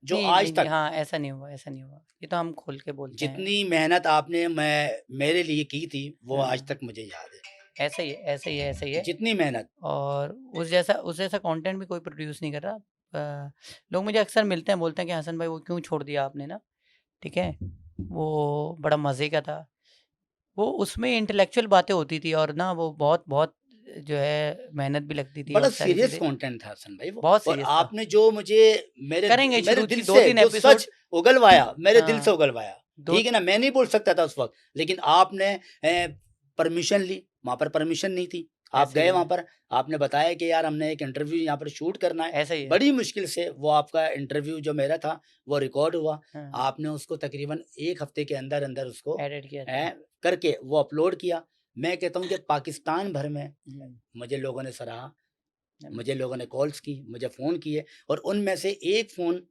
जो नहीं, आज नहीं, नहीं, तक, हाँ, ऐसा नहीं हुआ, ऐसा नहीं हुआ। ये तो हम खोल के बोलते हैं। जितनी मेहनत आपने मेरे लिए की थी, वो आज हाँ, तक मुझे याद है। ऐसा ही है, ऐसा ही है, ऐसा ही है। जितनी मेहनत, और उस जैसा कंटेंट भी कोई प्रोड्यूस नहीं कर रहा। लोग मुझे अक्सर मिलते हैं, बोलते हैं कि हसन भाई वो क्यों छोड़ दिया आपने ना, ठीक है? वो बड़ा मज़े का था। वो उसमें इंटेलेक्चुअल बातें होती थी और ना वो बहुत बहुत जो है मेहनत भी लगती थी बड़ा और सारी सीरियस चीज़ें। कंटेंट था हसन भाई वो। बहुत और सीरियस था। आपने जो मुझे मेरे करेंगे मेरे शुरू दिल थी, 2-3 से जो एपिसोड। सच उगलवाया, मेरे दिल से हाँ, उगलवाया, 2 ठीक है ना। मैं नहीं बोल सकता था उस वक्त, लेकिन आपने परमिशन ली, वहां पर परमिशन नहीं थी। आप ऐसे ही गए वहां है, पर, आपने बताया कि यार हमने एक इंटरव्यू यहाँ पर शूट करना है। ऐसा ही है। बड़ी मुश्किल से वो आपका इंटरव्यू जो मेरा था वो रिकॉर्ड हुआ। हाँ, आपने उसको तकरीबन 1 हफ्ते के अंदर अंदर उसको एडिट किया था। करके वो अपलोड किया। मैं कहता हूँ कि पाकिस्तान भर में हुँ, मुझे लोगों ने सराहा, हुँ, मुझे लोगों ने कॉल्स की, मुझे फ़ोन किए, और उनमें से एक फ़ोन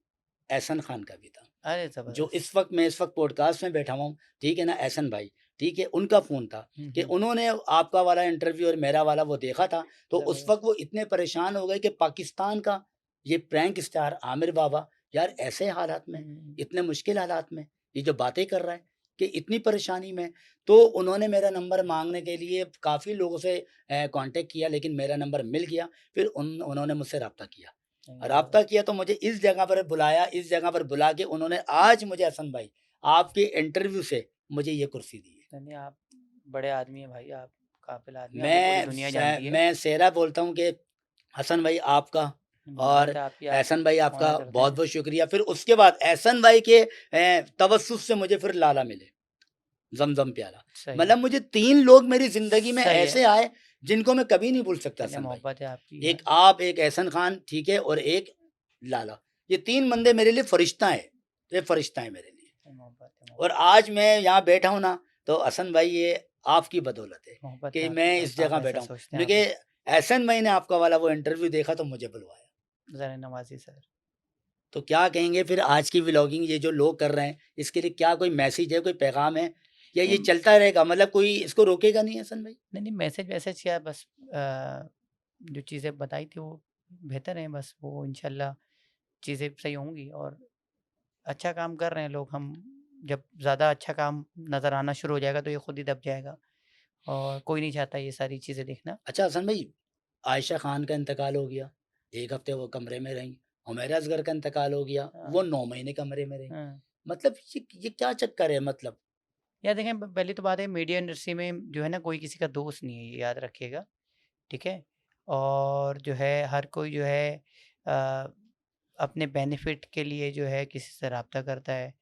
एहसन खान का भी था, अरे जो ज़बरदस्त! इस वक्त पॉडकास्ट में बैठा हुआ हूँ, ठीक है ना, एहसन भाई, ठीक है, उनका फ़ोन था हुँ, कि हुँ, उन्होंने आपका वाला इंटरव्यू और मेरा वाला वो देखा था। तो उस ज़बरदस्त। वक्त वो इतने परेशान हो गए कि पाकिस्तान का ये प्रैंक स्टार आमिर बाबा, यार ऐसे हालात में, हुँ, इतने मुश्किल हालात में ये जो बातें कर रहा है, कि इतनी परेशानी में। तो उन्होंने मेरा नंबर मांगने के लिए काफ़ी लोगों से कांटेक्ट किया, लेकिन मेरा नंबर मिल गया। फिर उन्होंने मुझसे रब्ता किया, नहीं रब्ता ज़बरदस्त। किया तो मुझे इस जगह पर बुलाया, इस जगह पर बुला के उन्होंने आज मुझे, हसन भाई, आपके इंटरव्यू से मुझे ये कुर्सी दी है। नहीं, नहीं, आप बड़े आदमी हैं भाई, आप काबिल आदमी हैं, आपको पूरी दुनिया जानती है। मैं सेहरा बोलता हूँ कि हसन भाई आपका, और मोहब्बत है आपकी, आप एहसन भाई आपका ऑनर करते बहुत हैं। बहुत शुक्रिया। फिर उसके बाद एहसन भाई के तवस्सुस से मुझे फिर लाला मिले, ज़मज़म प्याला। सही है, मतलब मुझे 3 लोग मेरी ज़िंदगी में सही है। ऐसे आए जिनको मैं कभी नहीं भूल सकता चलिए हसन भाई। मोहब्बत है आपकी एक यार। आप, एक एहसन खान, ठीक है, और एक लाला। ये 3 बंदे मेरे लिए फरिश्ता हैं, ये फरिश्ता हैं मेरे लिए। मोहब्बत है, और मोहब्बत। आज मैं यहाँ बैठा हूँ ना, तो हसन भाई ये आपकी बदौलत है मोहब्बत है कि आपकी, मैं इस आप जगह ऐसा बैठा हूँ। सोचते हैं आप। क्योंकि एहसन भाई ने आपका वाला वो इंटरव्यू देखा तो मुझे बुलवाया। ज़रा नवाज़ी सर। तो क्या कहेंगे फिर आज की व्लॉगिंग ये जो लोग कर रहे हैं, इसके लिए क्या कोई मैसेज है, कोई पैगाम है, या ये नहीं, चलता रहेगा, मतलब कोई इसको रोकेगा नहीं हसन भाई? नहीं, नहीं, मैसेज क्या, बस जो चीज़ें बताई थी वो बेहतर हैं, बस वो इंशाल्लाह चीज़ें सही होंगी और अच्छा काम कर रहे हैं लोग। हम जब ज़्यादा अच्छा काम नज़र आना शुरू हो जाएगा तो ये खुद ही दब जाएगा और कोई नहीं चाहता ये सारी चीज़ें देखना। अच्छा हसन भाई, आयशा खान का इंतकाल हो गया, 1 हफ्ते वो कमरे में रहीं। हुमैरा असगर का इंतकाल हो गया, वो हाँ, 9 महीने कमरे में रहीं। हाँ। मतलब ये क्या चक्कर है मतलब? यार देखें, पहली तो बात है, मीडिया इंडस्ट्री में जो है ना, कोई किसी का दोस्त नहीं है, ये याद रखिएगा, ठीक है? और जो है हर कोई जो है अ, अपने बेनिफिट के लिए जो है किसी से रब्ता करता है,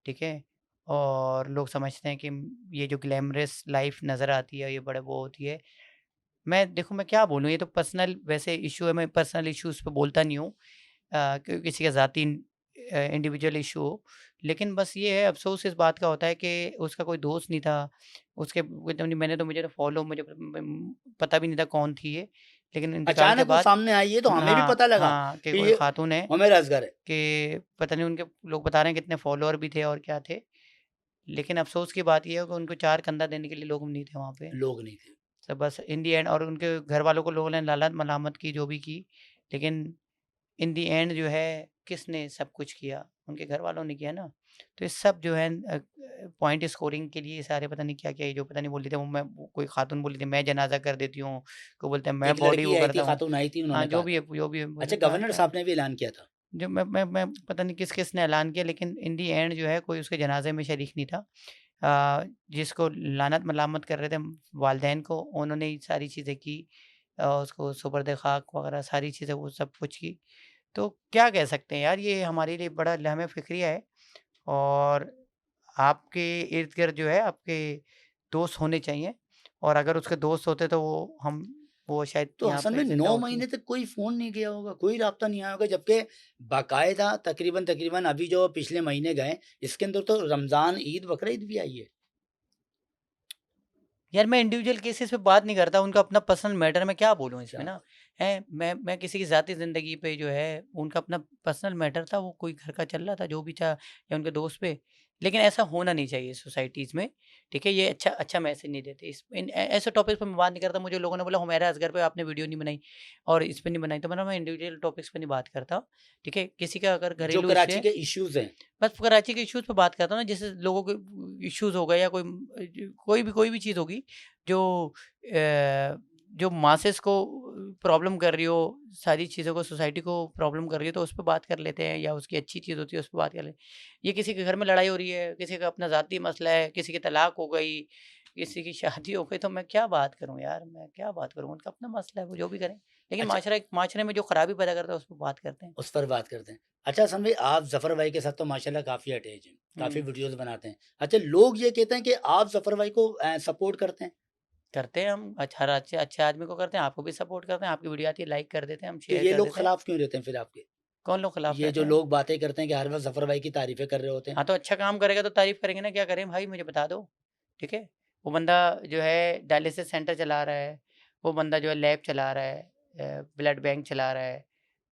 ठीक है? और लोग समझते हैं कि ये जो ग्लैमरस लाइफ नज़र आती है ये बड़े वो होती है। मैं क्या बोलूँ, ये तो पर्सनल वैसे इशू है, मैं पर्सनल इश्यूज़ पे बोलता नहीं हूँ कि किसी का ज़ाती इंडिविजुअल इशू हो। लेकिन बस ये है, अफ़सोस इस बात का होता है कि उसका कोई दोस्त नहीं था, उसके मुझे तो फॉलो, मुझे पता भी नहीं था कौन थी ये। लेकिन इंतकाल के अचानक वो बाद सामने आई है तो हमें भी हाँ, पता लगा हाँ, कि कि कोई ये ख़ातून है, हुमैरा असगर है। कि पता नहीं उनके लोग बता रहे हैं कितने फॉलोअर भी थे और क्या थे। लेकिन अफ़सोस की बात ये है कि उनको 4 कंधा देने के लिए लोग नहीं थे वहाँ पे। लोग नहीं थे। तो बस इन दी एंड, और उनके घर वालों को लोगों ने लालत मलामत की, जो भी की, लेकिन इन दी एंड जो है किसने सब कुछ किया? उनके घर वालों ने किया ना। तो ये सब जो है पॉइंट स्कोरिंग के लिए सारे पता नहीं क्या-क्या, ये जो पता नहीं बोल रही थी, वो कोई खातून बोल रही थी मैं जनाज़ा कर देती हूँ, कोई बोलता है मैं एक बॉडी लड़की वो आई थी, करता हूँ। खातून आई थी, हाँ, उन्होंने जो कहा भी था। है जो भी है, अच्छा, मैंने कहा गवर्नर क्या साहब ने भी ऐलान किया था। जो मैं पता नहीं किस-किस ने ऐलान किया, लेकिन इन दी एंड जो है कोई उसके जनाज़े में शरीक नहीं था। जिसको लानत मलामत कर रहे थे वालिदैन को, उन्होंने ही सारी चीज़ें की। उसको सुपर्द खाक वगैरह सारी चीज़ें वो सब कुछ की। तो क्या कह सकते हैं यार, ये हमारे लिए बड़ा लहम फ़िक्रिया है। और आपके इर्द-गिर्द जो है आपके दोस्त होने चाहिए, और अगर उसके दोस्त होते तो वो शायद तो यहाँ हसन पे भाई ज़िंदा 9 होती। महीने तक कोई फ़ोन नहीं किया होगा, कोई राब्ता नहीं आया होगा, जबकि बाकायदा तकरीबन अभी जो पिछले महीने गए, इसके अंदर तो रमज़ान, ईद, बकरीद भी आई है। यार मैं इंडिविजुअल केसेस पे बात नहीं करता, उनका अपना पर्सनल मैटर, मैं क्या बोलूँ क्या इसमें ना। बात है मैं किसी की ज़ाती ज़िंदगी पे जो है उनका अपना पर्सनल मैटर था, वो कोई घर का चल रहा था जो भी था, या उनके दोस्त पे। लेकिन ऐसा होना नहीं चाहिए सोसाइटीज़ में, ठीक है? ये अच्छा मैसेज नहीं देते। ऐसे टॉपिक्स पे मैं बात नहीं करता। मुझे लोगों ने बोला हुमैरा असगर पे आपने वीडियो नहीं बनाई और इस पे नहीं बनाई, तो मैं इंडिविजुअल टॉपिक्स पे नहीं बात करता, ठीक है? किसी का अगर जो घरेलू इश्यू कराची है, के इश्यूज़ हैं, बस कराची के इश्यूज़ पे बात करता हूँ ना, जैसे लोगों के इश्यूज़ हो गए, या कोई भी चीज़ होगी जो जो मासेस को प्रॉब्लम कर रही हो, सारी चीज़ों को, सोसाइटी को प्रॉब्लम कर रही हो, तो उस पे बात कर लेते हैं, या उसकी अच्छी चीज़ होती है उस पे बात कर लेते हैं। ये किसी के घर में लड़ाई हो रही है, किसी का अपना ज़ाती मसला है, किसी की तलाक हो गई, किसी की शादी हो गई, तो मैं क्या बात करूँ यार, मैं क्या बात करूँ? उनका अपना मसला है, वो जो भी करें। लेकिन अच्छा माशरे में जो खराबी पैदा करता है उस पे बात करते हैं। उस पर बात करते हैं। अच्छा हसन भाई, आप ज़फ़र भाई के साथ तो माशाल्लाह काफ़ी अटैच हैं, काफ़ी हुँ। वीडियोज़ बनाते हैं। अच्छा, लोग ये कहते हैं कि आप ज़फ़र भाई को सपोर्ट करते हैं। करते हैं हम, हर अच्छे अच्छे आदमी को करते हैं, आपको भी सपोर्ट करते हैं, आपकी वीडियो आती है लाइक कर देते हैं, हम तो शेयर ये कर लोग देते हैं। खिलाफ क्यों रहते हैं फिर आपके? कौन लोग खिलाफ ये रहते जो हैं? लोग बातें करते हैं कि हर वक़्त ज़फ़र भाई की तारीफ़ें कर रहे होते हैं। हाँ, तो अच्छा काम करेगा तो तारीफ़ करेंगे ना, क्या करें भाई मुझे बता दो, ठीक है? वो बंदा जो है डायलिसिस सेंटर चला रहा है, वो बंदा जो है लैब चला रहा है, ब्लड बैंक चला रहा है,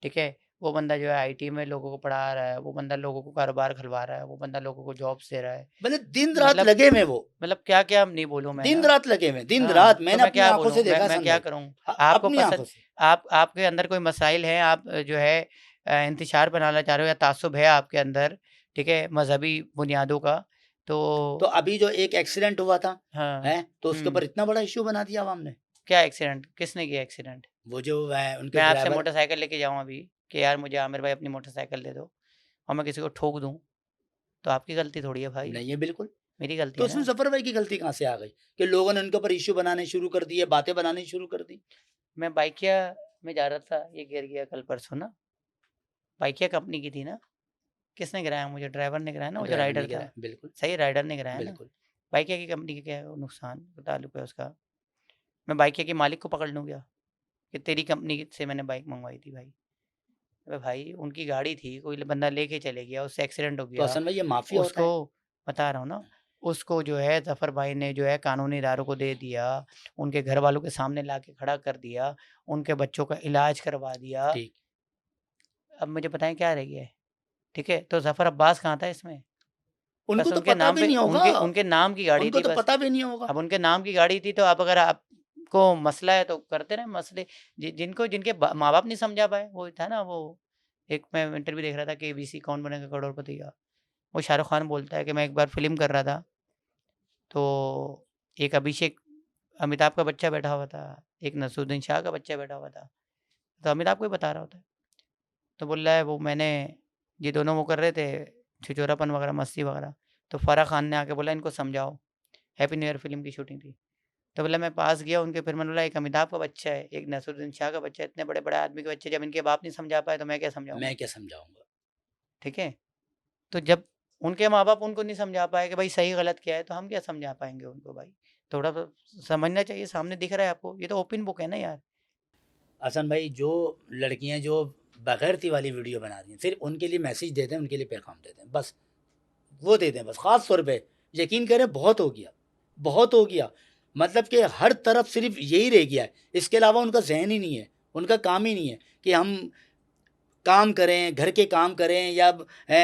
ठीक है? वो बंदा जो है आईटी में लोगों को पढ़ा रहा है, वो बंदा लोगों को कारोबार खुलवा रहा है, वो बंदा लोगों को जॉब्स दे रहा है। मतलब दिन-रात मतलब लगे में वो, क्या-क्या नहीं बोलूँ मैं ना? दिन-रात लगे में, दिन-रात हाँ, तो मैंने मैं अपनी क्या आँखों बोलूँ? से देखा है मैं हसन क्या भाई। करूँ? आपको अपनी आँखों पसंद, से। आपके अंदर कोई मसाइल हैं, आप जो है इंतशार बनाना चाह रहे हो, या ताज्जुब है आपके अंदर, ठीक है? मज़हबी बुनियादों का, तो तो अभी जो एक एक्सीडेंट हुआ था, हाँ। हैं? तो उसके ऊपर हुँ। इतना बड़ा इश्यू बना दिया अवाम ने। क्या एक्सीडेंट? किसने किया एक्सीडेंट? वो जो उनके मैं आपसे ड्राइवर। मोटरसाइकिल लेके जाऊँ अभी कि यार मुझे आमिर भाई अपनी मोटरसाइकिल दे दो, और मैं किसी को ठोक दूँ, तो आपकी गलती थोड़ी है भाई, नहीं है बिल्कुल। मेरी गलती तो है उसमें ना। ज़फ़र भाई की गलती कहाँ से आ गई? कि लोगों ने उनके ऊपर इश्यू बनाने शुरू कर दिए, बातें बनानी शुरू कर दी। मैं बाइकिया में जा रहा था, ये गिर गया कल परसों ना, बाइकिया कंपनी की थी ना। किसने गिराया मुझे? ड्राइवर ने गिराया ना, वो जो ड्राइवर ने राइडर था। गिराया, बिल्कुल, सही राइडर ने गिराया ना। बिल्कुल। बाइकिया की कंपनी का क्या नुकसान ताल्लुक है उसका? मैं बाइकिया के मालिक को पकड़ लूँ क्या? कि तेरी कंपनी से मैंने बाइक मँगवाई थी भाई। अबे भाई उनकी गाड़ी थी, कोई बंदा लेके चले गया, उससे एक्सीडेंट हो तो गया। हसन भाई ये माफ़िया होता उसको है। बता रहा हूँ ना, उसको जो है ज़फ़र भाई ने जो है कानूनी इदारों को दे दिया, उनके घर वालों के सामने लाके खड़ा कर दिया, उनके बच्चों का इलाज करवा दिया। ठीक। अब मुझे बताएँ क्या रह गया है? ठीक है? तो ज़फ़र अब्बास कहाँ था इसमें? उनको बस तो उनके पता नाम भी पे, नहीं होगा। उनके नाम की गाड़ी उनको थी तो बस। पता भी नहीं होगा। अब उनके नाम की गाड़ी थी, तो अब अगर आपको मसला है तो करते रहें मसले। जिनके माँ-बाप नहीं समझा पाए, वो था ना वो, एक मैं इंटरव्यू देख रहा था केबीसी कौन बनेगा करोड़पति का। वो शाहरुख खान बोलता है कि मैं एक बार फ़िल्म कर रहा था, तो एक अमिताभ का बच्चा बैठा हुआ था, एक नसीरुद्दीन शाह का बच्चा बैठा हुआ था। तो अमिताभ को ही बता रहा होता है। तो बोल रहा है वो मैंने, ये दोनों वो कर रहे थे छिछोरापन वगैरह, मस्ती वगैरह। तो फराह खान ने आके बोला इनको समझाओ, हैप्पी न्यू ईयर फ़िल्म की शूटिंग थी। तो बोला मैं पास गया उनके, फिर मैंने बोला एक अमिताभ का बच्चा है, एक नसीरुद्दीन शाह का बच्चा है, इतने बड़े-बड़े आदमी के बच्चे जब इनके बाप नहीं समझा पाए तो मैं क्या समझाऊँगा? मैं क्या समझाऊँगा? ठीक है? तो जब उनके माँ-बाप उनको नहीं समझा पाए कि भाई सही गलत क्या है, तो हम क्या समझा पाएँगे उनको भाई? थोड़ा तो समझना चाहिए, सामने दिख रहा है आपको, ये तो ओपन बुक है ना यार। हसन भाई, जो लड़कियाँ जो बग़ैरती वाली वीडियो बना रही हैं, सिर्फ़ उनके लिए मैसेज देते हैं, उनके लिए पैगाम देते हैं, बस। वो दे दें बस, ख़ास तौर पे यकीन करें बहुत हो गया, बहुत हो गया। मतलब कि हर तरफ सिर्फ़ यही रह गया है, इसके अलावा उनका ज़हन ही नहीं है, उनका काम ही नहीं है कि हम काम करें, घर के काम करें या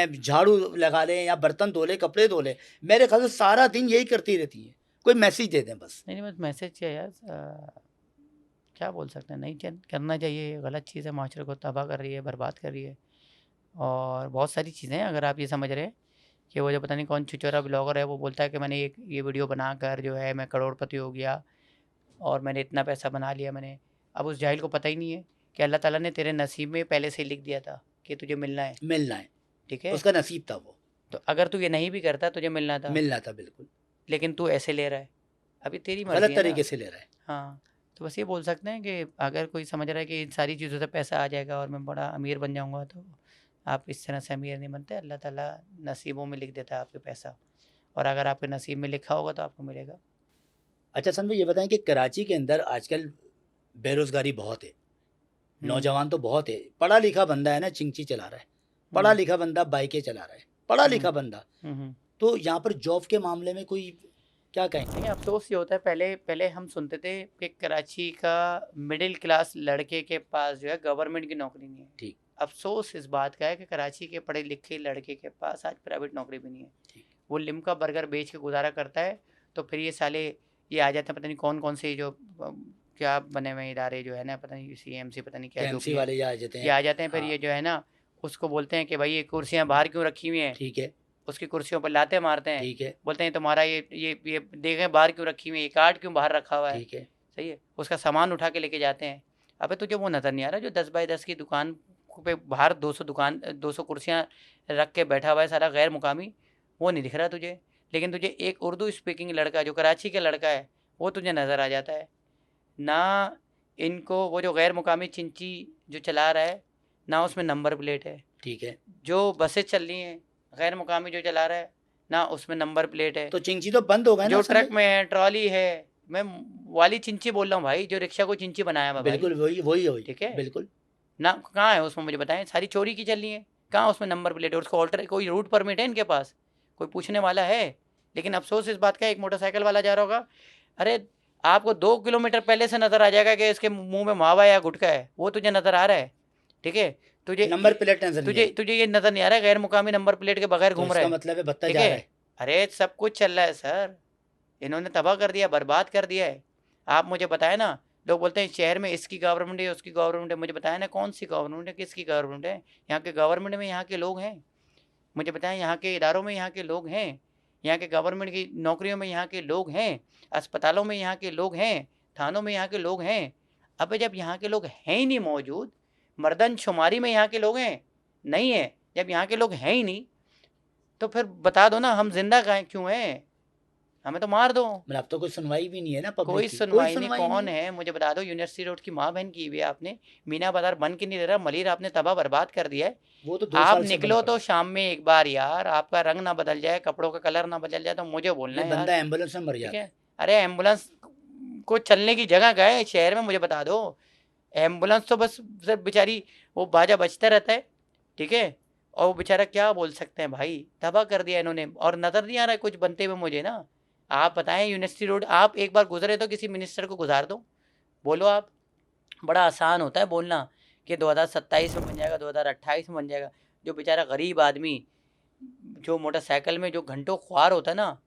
झाड़ू लगा लें या बर्तन धो लें, कपड़े धो लें। मेरे ख़्याल से सारा दिन यही करती रहती हैं। कोई मैसेज दे दें बस। नहीं बस मैसेज क्या यार, क्या बोल सकते हैं, नहीं करना चाहिए, ये गलत चीज़ है, माशरे को तबाह कर रही है, बर्बाद कर रही है। और बहुत सारी चीज़ें हैं, अगर आप ये समझ रहे हैं कि वो जो पता नहीं कौन छिछोरा ब्लॉगर है, वो बोलता है कि मैंने ये वीडियो बनाकर जो है मैं करोड़पति हो गया और मैंने इतना पैसा बना लिया मैंने। अब उस जाहिल को पता ही नहीं है कि अल्लाह ताला ने तेरे नसीब में पहले से ही लिख दिया था कि तुझे मिलना है, मिलना है, ठीक है। उसका नसीब था वो, तो अगर तू ये नहीं भी करता, तुझे मिलना था, मिलना था बिल्कुल, लेकिन तू ऐसे ले रहा है, अभी तेरी मर्जी गलत है ना। तरीके से ले रहा है। हाँ, तो बस ये बोल सकते हैं कि अगर कोई समझ रहा है कि इन सारी चीज़ों से पैसा आ जाएगा और मैं बड़ा अमीर बन जाऊंगा, तो आप इस तरह से अमीर नहीं बनते। अल्लाह ताला नसीबों में लिख देता है आपके पैसा, और अगर आपके नसीब में लिखा होगा तो आपको मिलेगा। अच्छा सन भाई, ये बताएं कि कराची के अंदर आजकल बेरोजगारी बहुत है, नौजवान तो बहुत है, पढ़ा लिखा बंदा है ना चिंची चला रहा है, पढ़ा लिखा बंदा बाइकें चला रहा है, पढ़ा लिखा बंदा, तो यहाँ पर जॉब के मामले में कोई क्या कहेंगे? नहीं, अफसोस ये होता है, पहले हम सुनते थे कि कराची का मिडिल क्लास लड़के के पास जो है गवर्नमेंट की नौकरी नहीं है। ठीक। अफसोस इस बात का है कि कराची के पढ़े लिखे लड़के के पास आज प्राइवेट नौकरी भी नहीं है। ठीक। वो लिमका बर्गर बेच के गुजारा करता है, तो फिर ये साले ये आ जाते हैं, पता नहीं कौन कौन से जो क्या बने हुए इदारे जो है ना, पता नहीं CMC पता नहीं क्या जो एमसी भी है, वाले आ जाते ये हैं, आ जाते हैं। फिर हाँ। ये जो है ना उसको बोलते हैं कि भाई ये कुर्सियाँ बाहर क्यों रखी हुई हैं, ठीक है, उसकी कुर्सियों पर लाते मारते हैं, ठीक है, बोलते हैं तुम्हारा ये देखें बाहर क्यों रखी हुई है, ये कार्ड क्यों बाहर रखा हुआ है, ठीक है, सही है। उसका सामान उठा के लेके जाते हैं। अबे तुझे वो नज़र नहीं आ रहा जो 10 बाई 10 की दुकान पे बाहर 200 कुर्सियाँ रख के बैठा हुआ है सारा गैर मुकामी, वो नहीं दिख रहा तुझे। लेकिन तुझे एक उर्दू स्पीकिंग लड़का जो कराची का लड़का है वो तुझे नज़र आ जाता है ना। इनको वो जो गैर मुकामी चिंची जो चला रहा है ना, उसमें नंबर प्लेट है। ठीक है, जो बसें चल रही हैं गैर मुकामी जो चला रहा है ना, उसमें नंबर प्लेट है। तो चिंची तो बंद हो गए ना जो असल ट्रक में? में है, ट्रॉली है, मैं वाली चिंची बोल रहा हूँ भाई, जो रिक्शा को चिंची बनाया हुआ भाई, बिल्कुल वही वही वही, ठीक है। बिल्कुल। ना कहाँ है उसमें, मुझे बताएं। सारी चोरी की चल रही है, कहाँ उसमें नंबर प्लेट है, उसको ऑल्टर कोई रूट परमिट है इनके पास, कोई पूछने वाला है? लेकिन अफसोस इस बात का, एक मोटरसाइकिल वाला जा रहा होगा, अरे आपको 2 किलोमीटर पहले से नज़र आ जाएगा कि इसके मुंह में मावा या गुटखा है, वो तुझे नज़र आ रहा है, ठीक है। तुझे नंबर प्लेट नजर नहीं आई, तुझे ये नज़र नहीं आ रहा है गैर मुकामी नंबर प्लेट के बगैर तो घूम रहा इसका है, मतलब है बत्ता ठीक जा रहा है। है। अरे सब कुछ चल रहा है सर, इन्होंने तबाह कर दिया, बर्बाद कर दिया है। आप मुझे बताएं ना, लोग बोलते हैं शहर में इसकी गवर्नमेंट है उसकी गवर्नमेंट है, मुझे बताएं ना कौन सी गवर्नमेंट है, किसकी गवर्नमेंट है? यहाँ के गवर्नमेंट में यहाँ के लोग हैं, मुझे बताएं। यहाँ के इदारों में यहाँ के लोग हैं, यहाँ के गवर्नमेंट की नौकरियों में यहाँ के लोग हैं, अस्पतालों में यहाँ के लोग हैं, थानों में यहाँ के लोग हैं। अब जब यहाँ के लोग हैं ही नहीं मौजूद, मर्दन शुमारी में यहाँ के लोग हैं नहीं है, जब यहाँ के लोग हैं ही नहीं, तो फिर बता दो ना हम जिंदा क्यों हैं, हमें तो मार दो। मतलब अब तो कोई सुनवाई भी नहीं है ना, पब्लिक कोई की, सुनवाई नहीं। कौन है मुझे बता दो। यूनिवर्सिटी रोड की माँ बहन की हुई है आपने, मीना बाजार बन के नहीं दे रहा, मलिर आपने तबाह बर्बाद कर दिया है। वो तो 2 आप साल से निकलो बंद तो पड़ा शाम में एक बार यार, आपका रंग ना बदल जाए, कपड़ों का कलर ना बदल जाए, तो मुझे है। बोलना ये है बंदा यार, एम्बुलेंस में मर ठीक जाता है। है। अरे एम्बुलेंस को चलने की जगह गए शहर में, मुझे बता दो। एम्बुलेंस तो बस सिर्फ बेचारी वो बाजा बजता रहता है, ठीक है। और वो बेचारा क्या बोल सकते हैं भाई, तबाह कर दिया इन्होंने, और नज़र नहीं आ रहा है कुछ बनते हुए मुझे ना। आप बताएं यूनिवर्सिटी रोड, आप एक बार गुजरे तो किसी मिनिस्टर को गुजार दो, बोलो आप। बड़ा आसान होता है बोलना कि 2027 में बन जाएगा, 2028 में बन जाएगा। जो बेचारा गरीब आदमी जो मोटरसाइकिल में जो घंटों ख्वार होता है ना,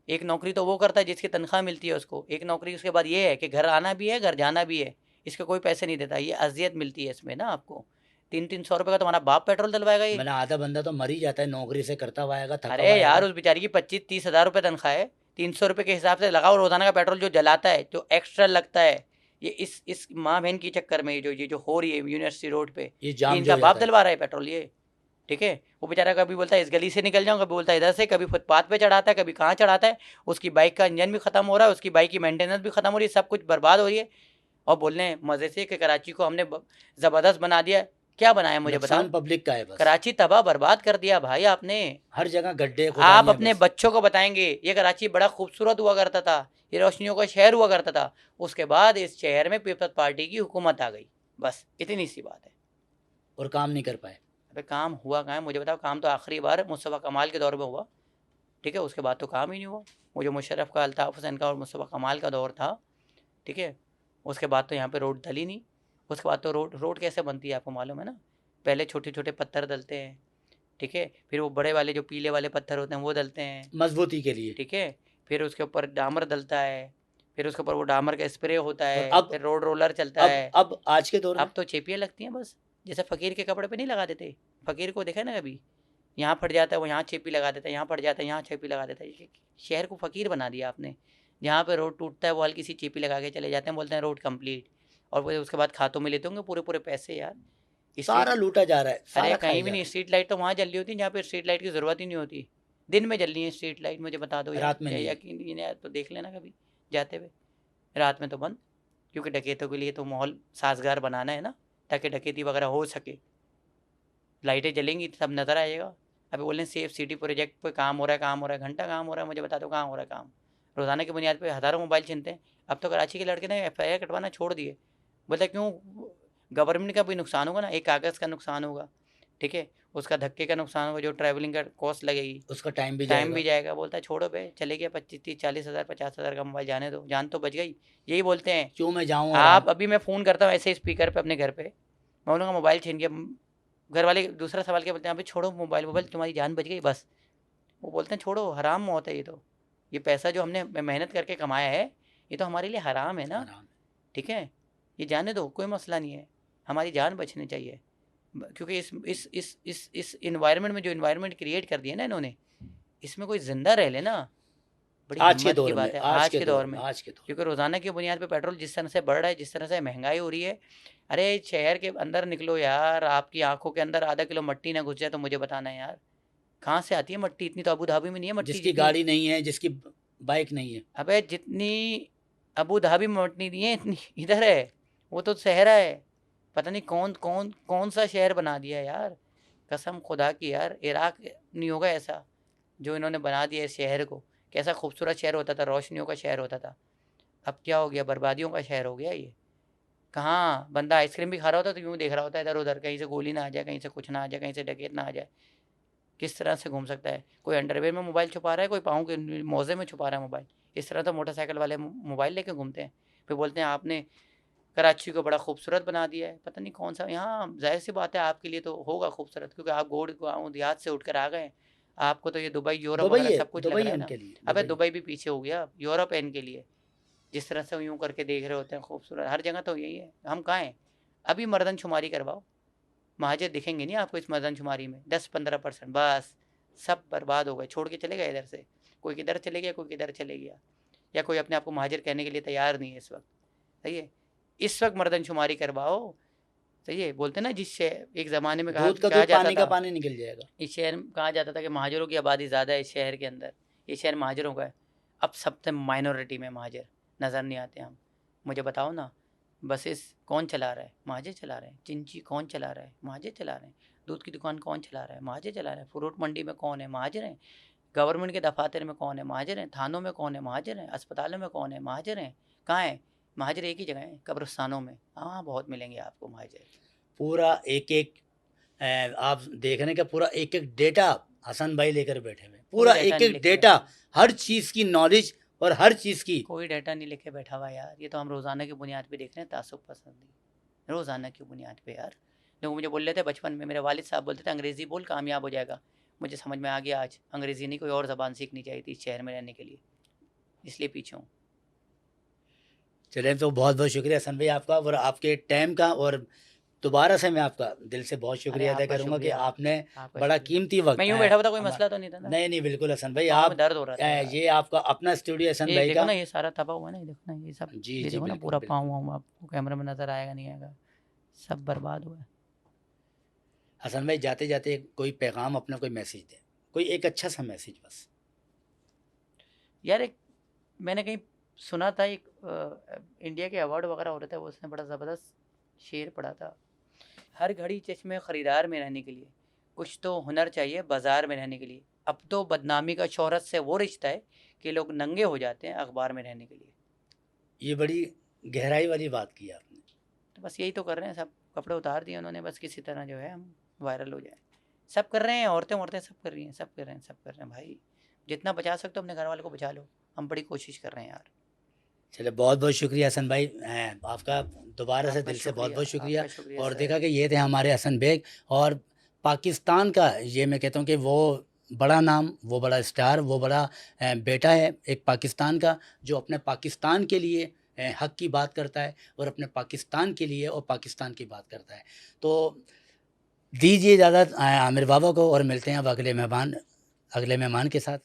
एक नौकरी तो वो करता है जिसकी तनख्वाह मिलती है उसको, एक नौकरी उसके बाद ये है कि घर आना भी है घर जाना भी है, इसके कोई पैसे नहीं देता, ये अजियत मिलती है इसमें ना आपको। 300-300 रुपये का तुम्हारा बाप पेट्रोल डलवाएगा ये। मैंने आधा बंदा तो मर ही जाता है, नौकरी से करता हुआ आएगा, थका अरे हुआ यार आएगा। उस बेचारी की 25-30 हज़ार रुपये तनख्वाह है, 300 रुपये के हिसाब से लगाओ रोजाना का पेट्रोल जो जलाता है, जो एक्स्ट्रा लगता है, ये इस माँ बहन की चक्कर में ये जो हो रही है यूनिवर्सिटी रोड पे, ये ये जाम जो इनका हो बाप जाता है। डलवा रहा है पेट्रोल ये, ठीक है। वो बेचारा कभी बोलता है इस गली से निकल जाऊँ, कभी बोलता है इधर से, कभी फुटपाथ पे चढ़ाता है, कभी कहाँ चढ़ाता है। उसकी बाइक का इंजन भी ख़त्म हो रहा है, उसकी बाइक की मेंटेनेंस भी ख़त्म हो रही है, सब कुछ बर्बाद हो रही है। और बोल रहे हैं मज़े से कि कराची को हमने ज़बरदस्त बना दिया। क्या बनाया मुझे बताओ? नुकसान पब्लिक का है बस, कराची तबाह बर्बाद कर दिया भाई आपने। हर जगह गड्ढे आप खुदानियां अपने बस। बच्चों को बताएंगे ये कराची बड़ा खूबसूरत हुआ करता था, ये रोशनियों का शहर हुआ करता था, उसके बाद इस शहर में पीपल्स पार्टी की हुकूमत आ गई, बस इतनी सी बात है। और काम नहीं कर पाए। अबे काम हुआ कहाँ है मुझे बताओ? काम तो आखिरी बार मुस्तफ़ा कमाल के दौर में हुआ, ठीक है, उसके बाद तो काम ही नहीं हुआ। वो जो मुशर्रफ का, अल्ताफ़ हुसैन का और मुस्तफ़ा कमाल का दौर था, ठीक है, उसके बाद तो यहाँ पे रोड डली नहीं। उसके बाद तो रोड कैसे बनती है आपको मालूम है ना? पहले छोटे छोटे पत्थर डलते हैं, ठीक है, फिर वो बड़े वाले जो पीले वाले पत्थर होते हैं वो डलते हैं, मजबूती के लिए। ठीक है, फिर उसके ऊपर डामर डलता है, फिर उसके ऊपर वो डामर का स्प्रे होता है, अब- फिर रोड रोलर चलता है। अब आज के दौर में अब तो चेपियाँ लगती हैं बस, जैसे फ़कीर के कपड़े पे नहीं लगा देते, फ़कीर को देखा है ना कभी, यहाँ फट जाता है वो यहाँ चेपी लगा देता है, यहाँ फट जाता है यहाँ चेपी लगा देता है। शहर को फ़कीर बना दिया आपने, जहाँ पे रोड टूटता है वो हल्की सी चेपी लगा के चले जाते हैं, बोलते हैं रोड कंप्लीट, और फिर उसके बाद खातों में लेते होंगे पूरे पूरे पैसे यार। सारा लूटा जा रहा है, अरे सारा कहीं खाया भी जा नहीं, रहा स्ट्रीट लाइट तो वहाँ जल रही होती है जहाँ पे स्ट्रीट लाइट की ज़रूरत ही नहीं होती। दिन में जल रही है स्ट्रीट लाइट, मुझे बता दो यार, रात में नहीं। यकीन यार, तो देख लेना कभी जाते हुए, रात में तो बंद, क्योंकि डकैतों के लिए तो माहौल साजगार बनाना है ना, ताकि डकैती वगैरह हो सके। लाइटें जलेंगी तब नज़र आएगा। अभी बोल रहे हैं सेफ सिटी प्रोजेक्ट पे काम हो रहा है, घंटा काम हो रहा है, मुझे बता दो कहाँ हो रहा है काम। रोज़ाना की बुनियाद पे हज़ारों मोबाइल छीनते हैं। अब तो कराची के लड़के ने FIR कटवाना छोड़ दिए, बोलते क्यों, गवर्नमेंट का भी नुकसान होगा ना, एक कागज़ का नुकसान होगा, ठीक है, उसका धक्के का नुकसान होगा, जो ट्रैवलिंग का कॉस्ट लगेगी, उसका टाइम भी जाएगा। बोलता है छोड़ो बे, चले गया 25-30-40 हज़ार 50 हज़ार का मोबाइल, जाने दो, जान तो बच गई, यही बोलते हैं। क्यों मैं जाऊँ। आप अभी मैं फ़ोन करता हूँ ऐसे स्पीकर पे अपने घर पे, मैं बोलूँगा मोबाइल छीन गया, घर वाले दूसरा सवाल क्या बोलते हैं, अभी छोड़ो मोबाइल, तुम्हारी जान बच गई बस। वो बोलते हैं छोड़ो, हराम मौत है ये पैसा जो हमने मेहनत करके कमाया है ये तो हमारे लिए हराम है ना, ठीक है, ये जाने दो, कोई मसला नहीं है, हमारी जान बचनी चाहिए। क्योंकि इस इन्वायरमेंट में जो इन्वायरमेंट क्रिएट कर दिया ना इन्होंने, इसमें कोई जिंदा रह ले ना, बड़ी आज के हिम्मत दौर की में, बात है आज के दौर में। आज के दौर क्योंकि रोज़ाना की बुनियाद पे पेट्रोल जिस तरह से बढ़ रहा है, जिस तरह से महंगाई हो रही है, अरे शहर के अंदर निकलो यार, आपकी आंखों के अंदर आधा किलो मट्टी ना घुस जाए तो मुझे बताना है यार, कहाँ से आती है मट्टी, इतनी तो अबू धाबी में नहीं है मट्टी, जिसकी गाड़ी नहीं है, जिसकी बाइक नहीं है। अबे जितनी अबू धाबी में मट्टी नहीं है इतनी इधर है, वो तो सहरा है, पता नहीं कौन कौन कौन सा शहर बना दिया यार, कसम खुदा की यार, इराक नहीं होगा ऐसा जो इन्होंने बना दिया इस शहर को। कैसा खूबसूरत शहर होता था, रोशनियों का शहर होता था, अब क्या हो गया, बर्बादियों का शहर हो गया ये। कहाँ बंदा आइसक्रीम भी खा रहा होता तो यूँ देख रहा होता है इधर उधर, कहीं से गोली ना आ जाए, कहीं से कुछ ना आ जाए, कहीं से डकैत ना आ जाए, किस तरह से घूम सकता है। कोई अंडरवेयर में मोबाइल छुपा रहा है, कोई पाँव के मोजे में छुपा रहा है मोबाइल, इस तरह तो मोटरसाइकिल वाले मोबाइल लेके घूमते हैं। फिर बोलते हैं आपने कराची को बड़ा खूबसूरत बना दिया है, पता नहीं कौन सा, यहाँ जाहिर सी बात है आपके लिए तो होगा खूबसूरत, क्योंकि आप गोड़ गाँव देहात से उठ कर आ गए, आपको तो ये दुबई यूरोप वगैरह सब कुछ लग रहा है ना। अबे दुबई भी पीछे हो गया, यूरोप है इनके लिए, जिस तरह से यूँ करके देख रहे होते हैं खूबसूरत, हर जगह तो यही है। हम कहाँ हैं, अभी मर्दनशुमारी करवाओ, महाजर दिखेंगे नहीं आपको इस मर्दनशुमारी में, 10-15%, बस सब बर्बाद हो गए, छोड़ के चले गए इधर से, कोई किधर चले गया, कोई किधर चले गया, या कोई अपने आप को महाजर कहने के लिए तैयार नहीं है इस वक्त। सही है, इस वक्त मर्दनशुमारी करवाओ, सही है। बोलते ना जिस शहर एक ज़माने में कहा जाता था, पानी निकल जाएगा, इस शहर में कहा जाता था कि महाजरों की आबादी ज़्यादा है इस शहर के अंदर, ये शहर महाजरों का है, अब सबसे माइनॉरिटी में महाजर नज़र नहीं आते हम। मुझे बताओ ना, बसेस कौन चला रहा है, महाजर चला रहे हैं, चिंची कौन चला रहा है, महाजर चला रहे हैं, दूध की दुकान कौन चला रहा है, महाजर चला रहे हैं, फ्रूट मंडी में कौन है, महाजर हैं, गवर्नमेंट के दफातर में कौन है, महाजर हैं, थानों में कौन है, महाजर हैं, अस्पतालों में कौन है, महाजर हैं। कहाँ है महाजर, एक ही जगह है, कब्रिस्तानों में, हाँ बहुत मिलेंगे आपको महाजर। पूरा एक एक आप देख रहे हैं कि पूरा एक एक डेटा हसन भाई लेकर बैठे हुए, पूरा एक एक डेटा, हर चीज़ की नॉलेज और हर चीज़ की, कोई डाटा नहीं लेके बैठा हुआ यार, ये तो हम रोज़ाना की बुनियाद पे देख रहे हैं, तासुब पसंद रोज़ाना की बुनियाद पे यार। लोग मुझे बोल रहे थे बचपन में, मेरे वालिद साहब बोलते थे अंग्रेज़ी बोल कामयाब हो जाएगा, मुझे समझ में आ गया आज अंग्रेज़ी नहीं कोई और ज़बान सीखनी चाहिए थी इस शहर में रहने के लिए, इसलिए पीछे हूँ। चलें, तो बहुत बहुत शुक्रिया हसन भाई आपका और आपके टाइम का, और दोबारा से मैं आपका दिल से बहुत शुक्रिया अदा करूँगा कि आपने बड़ा कीमती वक्त, मैं यूँ बैठा हुआ था, कोई मसला तो नहीं था ना? नहीं बिल्कुल हसन भाई, आप आप दर्द हो रहा था, ये आपका अपना स्टूडियो हसन भाई का, ना ये सारा तबाह हुआ ना, देखो ना ये सब, जी देखो ना पूरा पाँव आपको कैमरे में नज़र आएगा नहीं आएगा, सब बर्बाद हुआ है। हसन भाई जाते जाते कोई पैगाम अपना, कोई मैसेज दे, कोई एक अच्छा सा मैसेज बस। यार एक मैंने कहीं सुना था, एक इंडिया के अवार्ड वगैरह हो रहे थे, वो उसने बड़ा ज़बरदस्त शेर पढ़ा था, हर घड़ी चश्मे ख़रीदार में रहने के लिए कुछ तो हुनर चाहिए बाज़ार में रहने के लिए, अब तो बदनामी का शोहरत से वो रिश्ता है कि लोग नंगे हो जाते हैं अखबार में रहने के लिए। ये बड़ी गहराई वाली बात की आपने। तो बस यही तो कर रहे हैं, सब कपड़े उतार दिए उन्होंने, बस किसी तरह जो है हम वायरल हो जाए, सब कर रहे हैं, औरतें सब कर रही हैं, सब कर रहे हैं भाई, जितना बचा सकते हो अपने घर वालों को बचा लो, हम बड़ी कोशिश कर रहे हैं यार। चले, बहुत बहुत शुक्रिया हसन भाई, आपका दोबारा से दिल से बहुत बहुत शुक्रिया। और देखा कि ये थे हमारे हसन बेग, और पाकिस्तान का ये मैं कहता हूँ कि वो बड़ा नाम, वो बड़ा स्टार, वो बड़ा बेटा है एक पाकिस्तान का, जो अपने पाकिस्तान के लिए हक की बात करता है और अपने पाकिस्तान के लिए और पाकिस्तान की बात करता है। तो दीजिए इजाज़त आमिर बाबा को और मिलते हैं अब अगले मेहमान के साथ।